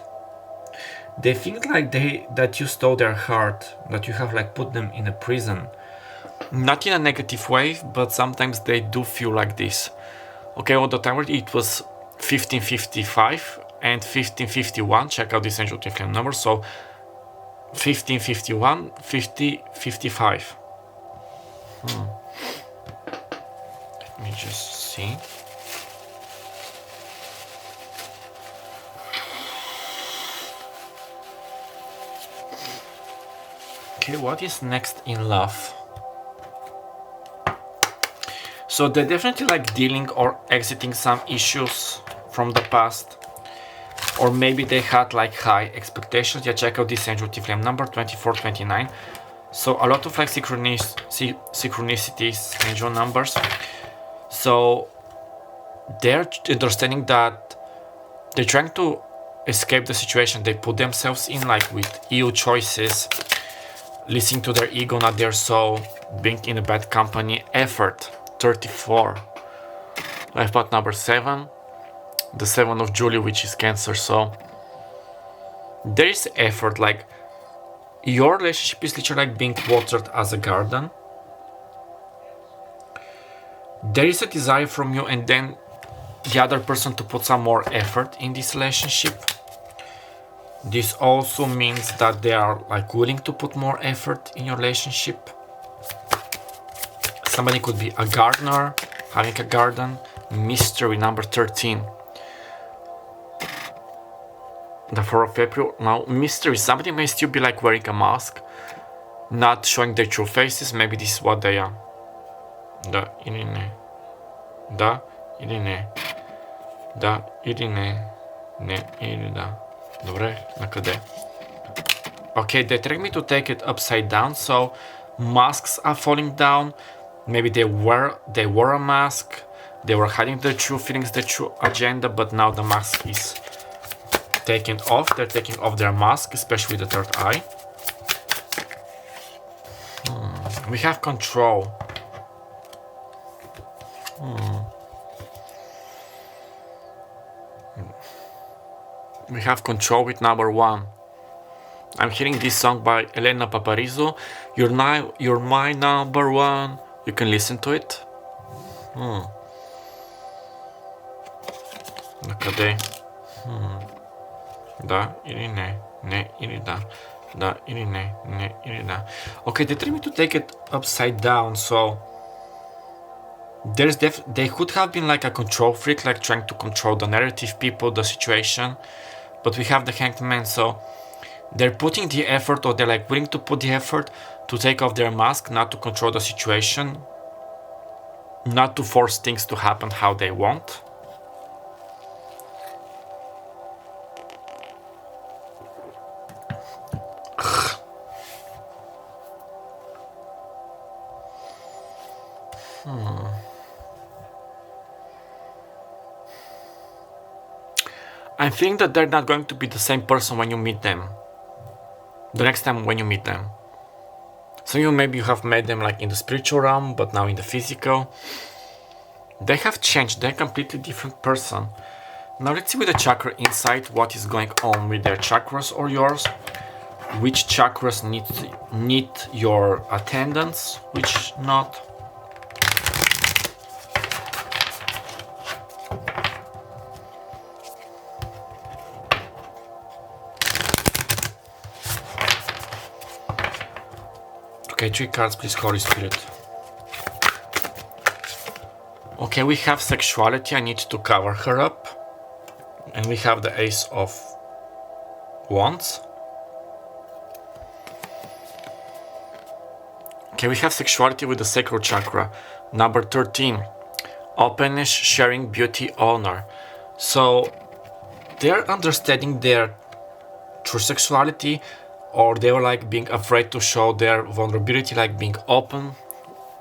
They think like that you stole their heart, that you have like put them in a prison. Not in a negative way, but sometimes they do feel like this. Okay, on the timer it was 1555 and 1551. Check out this angel flame number. So 1551, 5055. Let me just see. Okay, what is next in love? So they're definitely like dealing or exiting some issues from the past. Or maybe they had like high expectations. Yeah, check out this angel flame number 2429. So a lot of like synchronicities, angel numbers. So they're understanding that they're trying to escape the situation they put themselves in, like with ill choices, listening to their ego, not their soul, being in a bad company, effort, 34. Life path number 7, the 7 of July, which is Cancer. So there is effort, like your relationship is literally like being watered as a garden. There is a desire from you and then the other person to put some more effort in this relationship. This also means that they are like willing to put more effort in your relationship. Somebody could be a gardener, having a garden. Mystery number 13. The 4th of April. Now, mystery. Somebody may still be like wearing a mask, not showing their true faces. Maybe this is what they are. Da Irine. Da Irine. Da Irine. Ne Irina. Dobre, na къде? Okay, they trick me to take it upside down, so masks are falling down. Maybe they wore a mask, they were hiding their true feelings, their true agenda, but now the mask is taken off. They're taking off their mask, especially the third eye. We have control. We have control with number 1. I'm hearing this song by Elena Paparizou. You're my number 1. You can listen to it. Накъде? Да или не? Не или да? Да или не? Не или да? Okay, they try me to take it upside down, so they could have been like a control freak, like trying to control the narrative, people, the situation. But we have the Hanged Man, so They're putting the effort, or they're like willing to put the effort to take off their mask, not to control the situation, not to force things to happen how they want. I'm feeling that they're not going to be the same person when you meet them. The next time when you meet them. So maybe you have met them like in the spiritual realm, but now in the physical. They have changed. They're a completely different person. Now let's see with the chakra insight what is going on with their chakras or yours. Which chakras need your attendance, which not. Okay, 3 cards, please, Holy Spirit. Okay, we have sexuality. I need to cover her up. And we have the Ace of Wands. Okay, we have sexuality with the sacral chakra. Number 13. Openness, sharing, beauty, honor. So they're understanding their true sexuality, or they were like being afraid to show their vulnerability, like being open,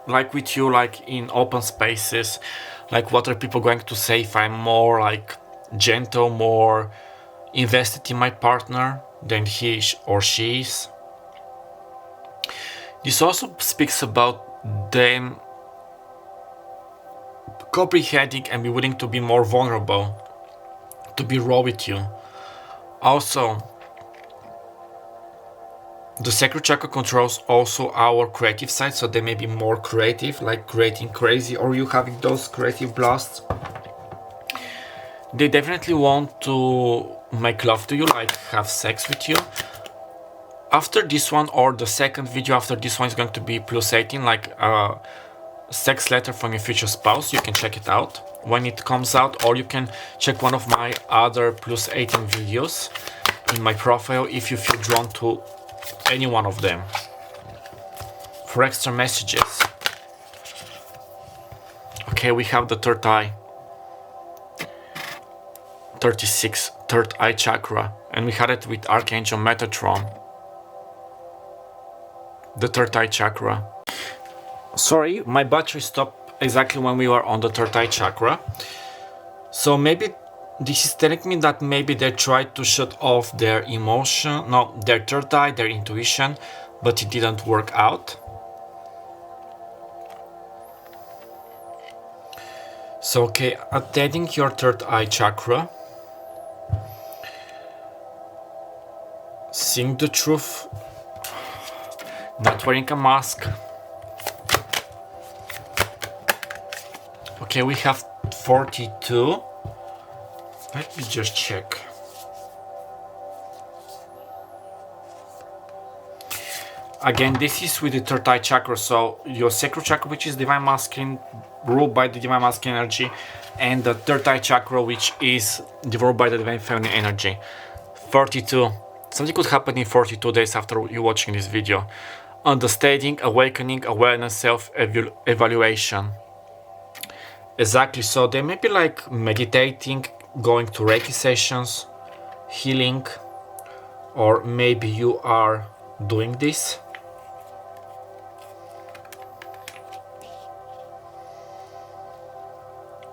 like with you, like in open spaces. Like, what are people going to say if I'm more like gentle, more invested in my partner than he or she is? This also speaks about them comprehending and be willing to be more vulnerable, to be raw with you. Also, the sacral chakra controls also our creative side, so they may be more creative, like creating crazy, or you having those creative blasts. They definitely want to make love to you, like have sex with you. After this one, or the second video after this one, is going to be plus 18, like a sex letter from your future spouse. You can check it out when it comes out, or you can check one of my other plus 18 videos in my profile if you feel drawn to any one of them for extra messages. Okay, we have the third eye. 36, third eye chakra, and we had it with Archangel Metatron. The third eye chakra. Sorry, my battery stopped exactly when we were on the third eye chakra. So maybe this is telling me that maybe they tried to shut off their emotion, no, their third eye, their intuition, but it didn't work out. So, okay, attending your third eye chakra, seeing the truth, not wearing a mask. Okay, we have 42. Let me just check. Again, this is with the third eye chakra, so your sacral chakra, which is divine masculine, ruled by the divine masculine energy, and the third eye chakra, which is ruled by the divine feminine energy. 42. Something could happen in 42 days after you watching this video. Understanding, awakening, awareness, self-evaluation. Exactly, so they may be like meditating, going to Reiki sessions, healing, or maybe you are doing this.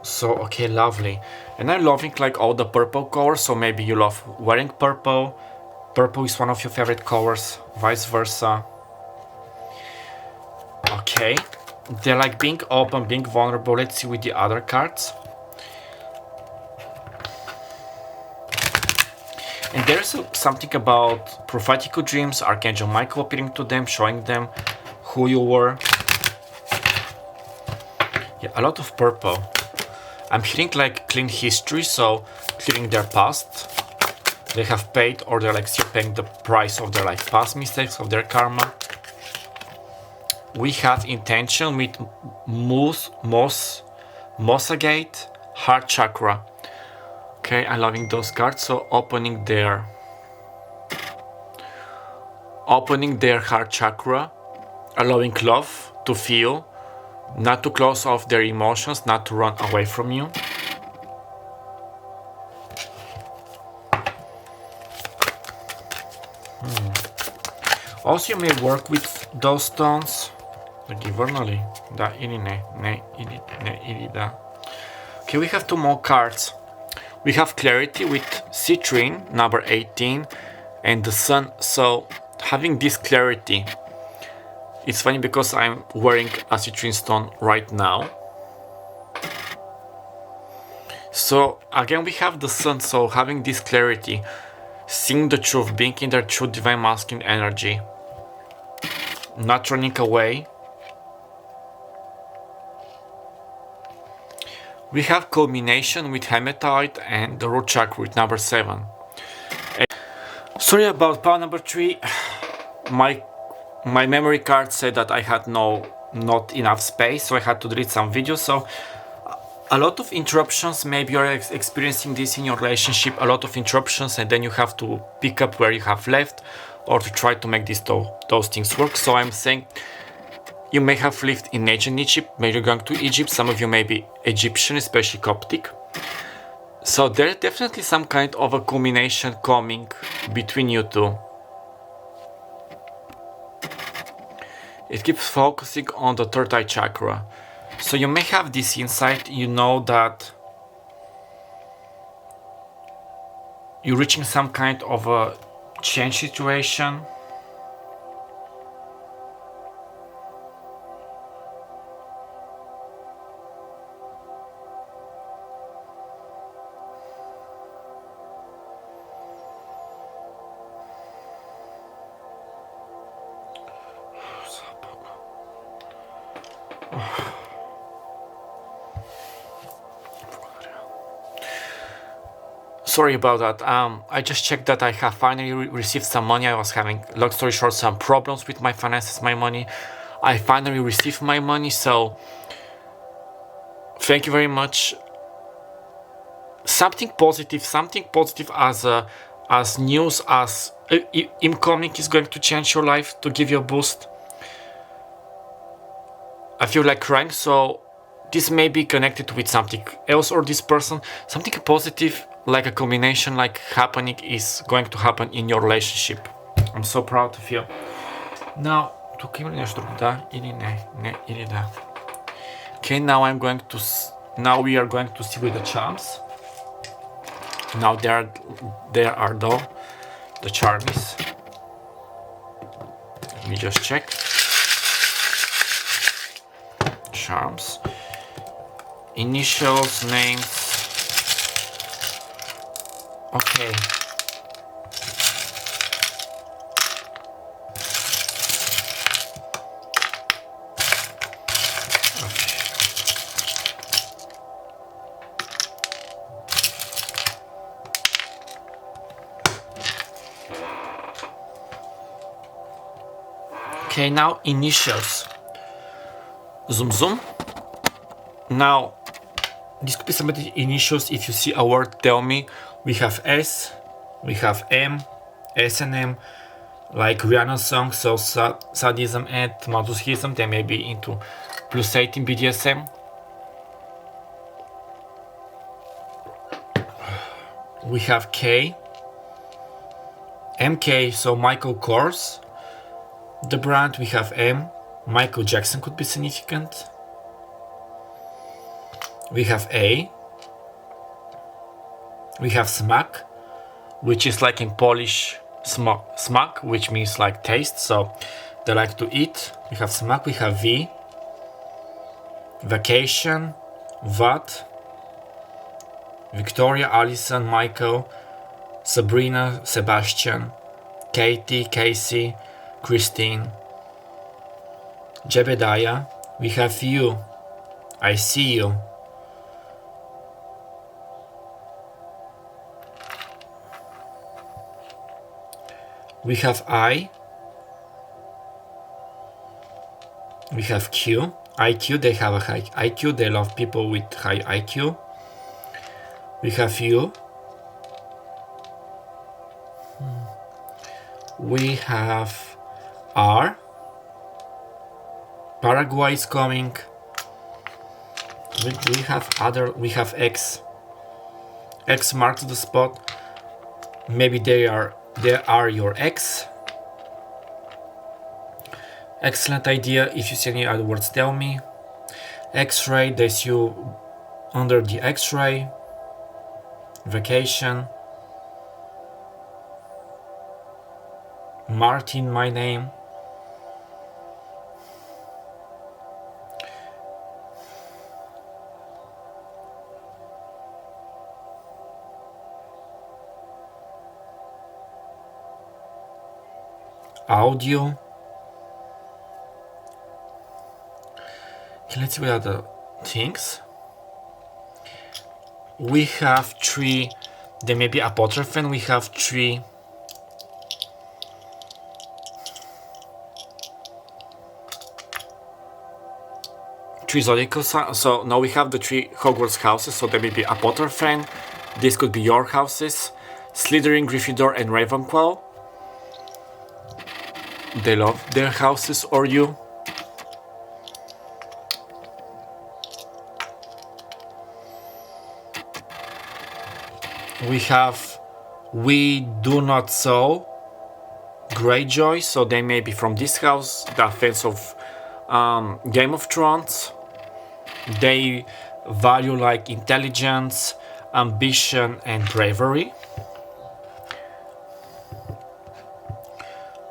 So, okay, lovely. And I'm loving like all the purple colors, so maybe you love wearing purple. Purple is one of your favorite colors, vice versa. Okay, they're like being open, being vulnerable. Let's see with the other cards. And there's something about prophetical dreams, Archangel Michael appearing to them, showing them who you were. Yeah, a lot of purple. I'm hearing like clean history, so clearing their past. They have paid, or they're like still paying the price of their like past mistakes, of their karma. We have intention with Mossagate, heart chakra. Okay, I'm loving those cards. So opening their opening their heart chakra, allowing love to feel, not to close off their emotions, not to run away from you. Also, you may work with those stones. Okay, we have two more cards. We have Clarity with Citrine, number 18, and the Sun. So, having this Clarity, it's funny because I'm wearing a Citrine stone right now. So, again, we have the Sun. So, having this Clarity, seeing the truth, being in their true divine masculine energy, not running away. We have Culmination with Hematite and the Root Chakra with number 7. Sorry about pile number 3. My memory card said that I had not enough space, so I had to delete some videos. So a lot of interruptions. Maybe you're experiencing this in your relationship, a lot of interruptions, and then you have to pick up where you have left, or to try to make those things work. So I'm saying you may have lived in ancient Egypt, maybe you're going to Egypt, some of you may be Egyptian, especially Coptic. So there's definitely some kind of a culmination coming between you two. It keeps focusing on the third eye chakra. So you may have this insight, you know that you're reaching some kind of a change situation. Sorry about that. I just checked that I have finally received some money. I was having, long story short, some problems with my finances, my money. I finally received my money, so thank you very much. Something positive as news, as incoming is going to change your life, to give you a boost. I feel like crying, so this may be connected with something else, or this person, something positive, like a culmination, like happening, is going to happen in your relationship. I'm so proud of you. Now, okay, now we are going to see with the charms. Now there are the charms. Let me just check. Charms. Initials, names. Okay. Okay, now initials. Zoom. Now, this could be somebody's initials. If you see a word, tell me. We have S, we have M, S and M, like Rihanna song, so sadism and masochism. They may be into plus 18 BDSM. We have K, MK, so Michael Kors. The brand, we have M, Michael Jackson could be significant. We have A. We have smak, which is like in Polish smak, which means like taste, so they like to eat. We have smak, we have V, vacation, Vat, Victoria, Alison, Michael, Sabrina, Sebastian, Katie, Casey, Christine, Jebediah. We have you, I see you. We have I. We have Q. IQ, they have a high IQ. They love people with high IQ. We have U. We have R. Paraguay is coming. We have other. We have X. X marks the spot. Maybe they are your X. Excellent idea. If you see any other words, tell me. X-ray. They see you under the X-ray. Vacation. Martin, my name. Audio. Okay, let's see what other things. We have 3. There may be apotrophen. We have 3. Zodiacal signs. So now we have the 3 Hogwarts houses. So there may be apotrophen. This could be your houses. Slytherin, Gryffindor, and Ravenclaw. They love their houses or you. We have We Do Not Sow, Greyjoy, so they may be from this house, the fans of Game of Thrones. They value like intelligence, ambition, and bravery.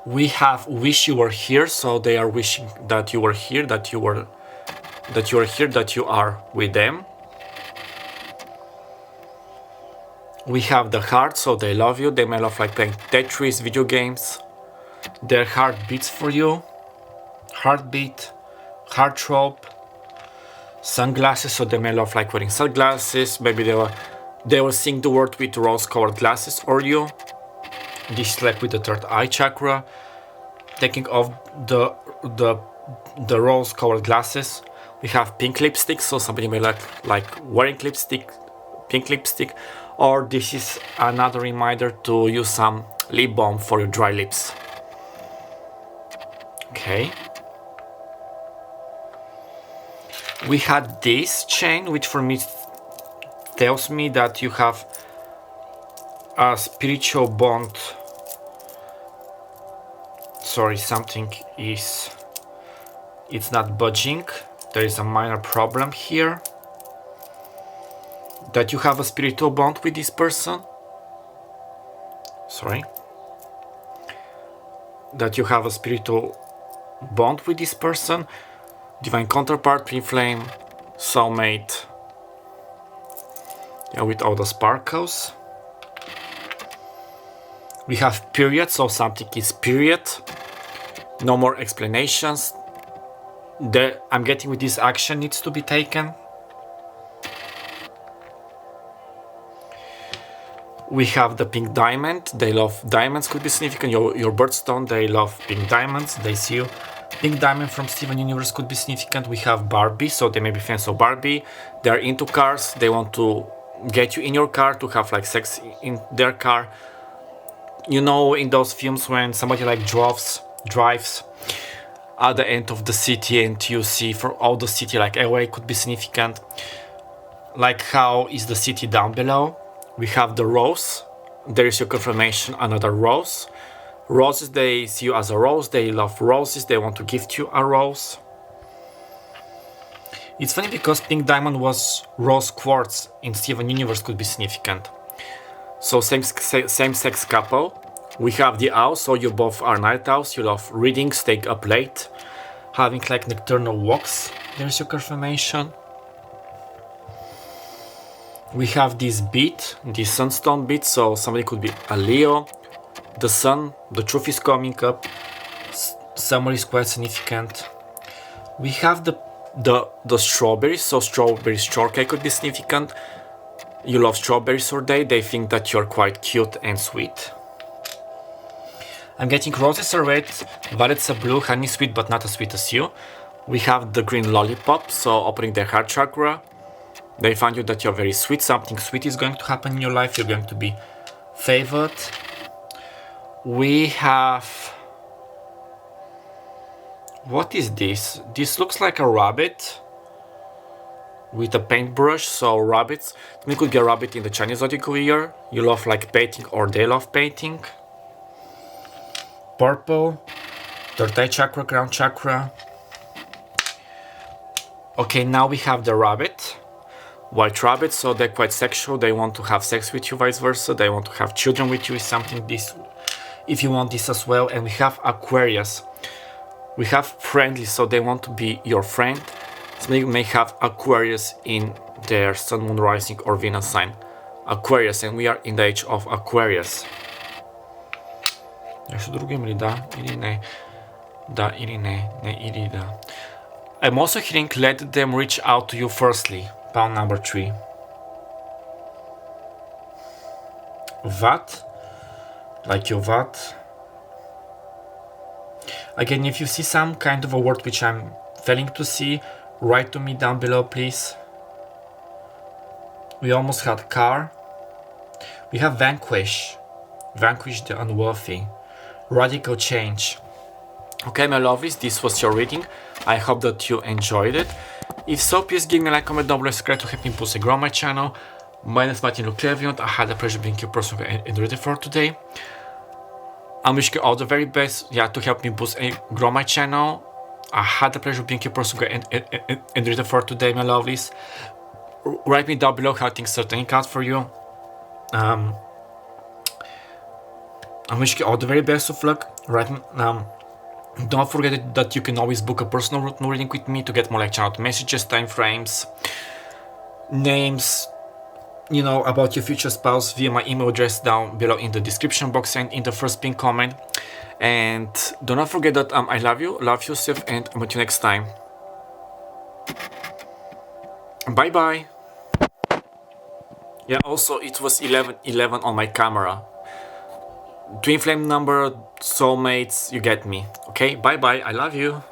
We have Wish You Were Here, so they are wishing that you were here, that you are here, that you are with them. We have the Heart, so they love you. They may love like playing Tetris, video games. Their heart beats for you. Heartbeat, heartthrob. Sunglasses, so they may love like wearing sunglasses. Maybe they will sing the word with rose-colored glasses or you. This is like with the third eye chakra. Taking off the rose-colored glasses. We have pink lipstick, so somebody may like wearing lipstick, pink lipstick. Or this is another reminder to use some lip balm for your dry lips. Okay. We had this chain, which for me tells me that you have a spiritual bond. Sorry, something is... It's not budging. There is a minor problem here. That you have a spiritual bond with this person. Sorry. That you have a spiritual bond with this person. Divine counterpart, twin flame, soulmate. Yeah, with all the sparkles. We have period, so something is period. No more explanations. I'm getting with this action needs to be taken. We have the pink diamond. They love diamonds, could be significant. Your birthstone, they love pink diamonds. They see you. Pink diamond from Steven Universe could be significant. We have Barbie, so they may be fans of Barbie. They are into cars. They want to get you in your car to have like sex in their car. You know, in those films when somebody like drives at the end of the city and you see for all the city like LA could be significant. Like how is the city down below? We have the rose. There is your confirmation, another rose. Roses, they see you as a rose. They love roses. They want to gift you a rose. It's funny because pink diamond was rose quartz in Steven Universe could be significant. So same-sex couple. We have the owl, so you both are night owls. You love reading, staying up late, having like nocturnal walks. There's your confirmation. We have this beat, this sunstone beat, so somebody could be a Leo. The sun, the truth is coming up. Summer is quite significant. We have the strawberries, so strawberry shortcake could be significant. You love strawberries or they think that you're quite cute and sweet. I'm getting roses are red, violets are blue, honey sweet but not as sweet as you. We have the green lollipop, so opening their heart chakra. They find you that you're very sweet, something sweet is going to happen in your life, you're going to be favored. We have What is this? This looks like a rabbit with a paintbrush. So rabbits, it could be a rabbit in the Chinese zodiacal year. You love like painting or they love painting. Purple, third eye chakra, crown chakra. Okay, now we have the rabbit. White rabbit, so they're quite sexual. They want to have sex with you, vice versa. They want to have children with you, is something this, if you want this as well. And we have Aquarius. We have friendly, so they want to be your friend. So they may have Aquarius in their sun, moon, rising, or Venus sign. Aquarius, and we are in the age of Aquarius. Нещо друго има ли? Да или не? Да или не? Не или да. I'm also hearing let them reach out to you firstly. Pound number 3. VAT. Like your VAT. Again, if you see some kind of a word which I'm failing to see, write to me down below, please. We almost had car. We have vanquish. Vanquish the unworthy. Radical change. Okay, my lovelies, this was your reading. I hope that you enjoyed it. If so, please give me a like, comment down below, subscribe to help me push and grow my channel. My name is Martin Lukleviant. I had the pleasure being your person and ready for today. I'm wishing you all the very best, to help me boost and grow my channel. I had the pleasure being your person and ready for today, my lovelies. Write me down below how things are turning out for you. I'm wishing you all the very best of luck. Don't forget that you can always book a personal reading with me to get more like channel messages, time frames, names, about your future spouse via my email address down below in the description box and in the first pinned comment. And do not forget that I love you, love yourself, and I'll meet you next time. Bye bye. Yeah, also it was 11:11 on my camera. Twin flame number, soulmates, you get me. Okay, bye bye, I love you.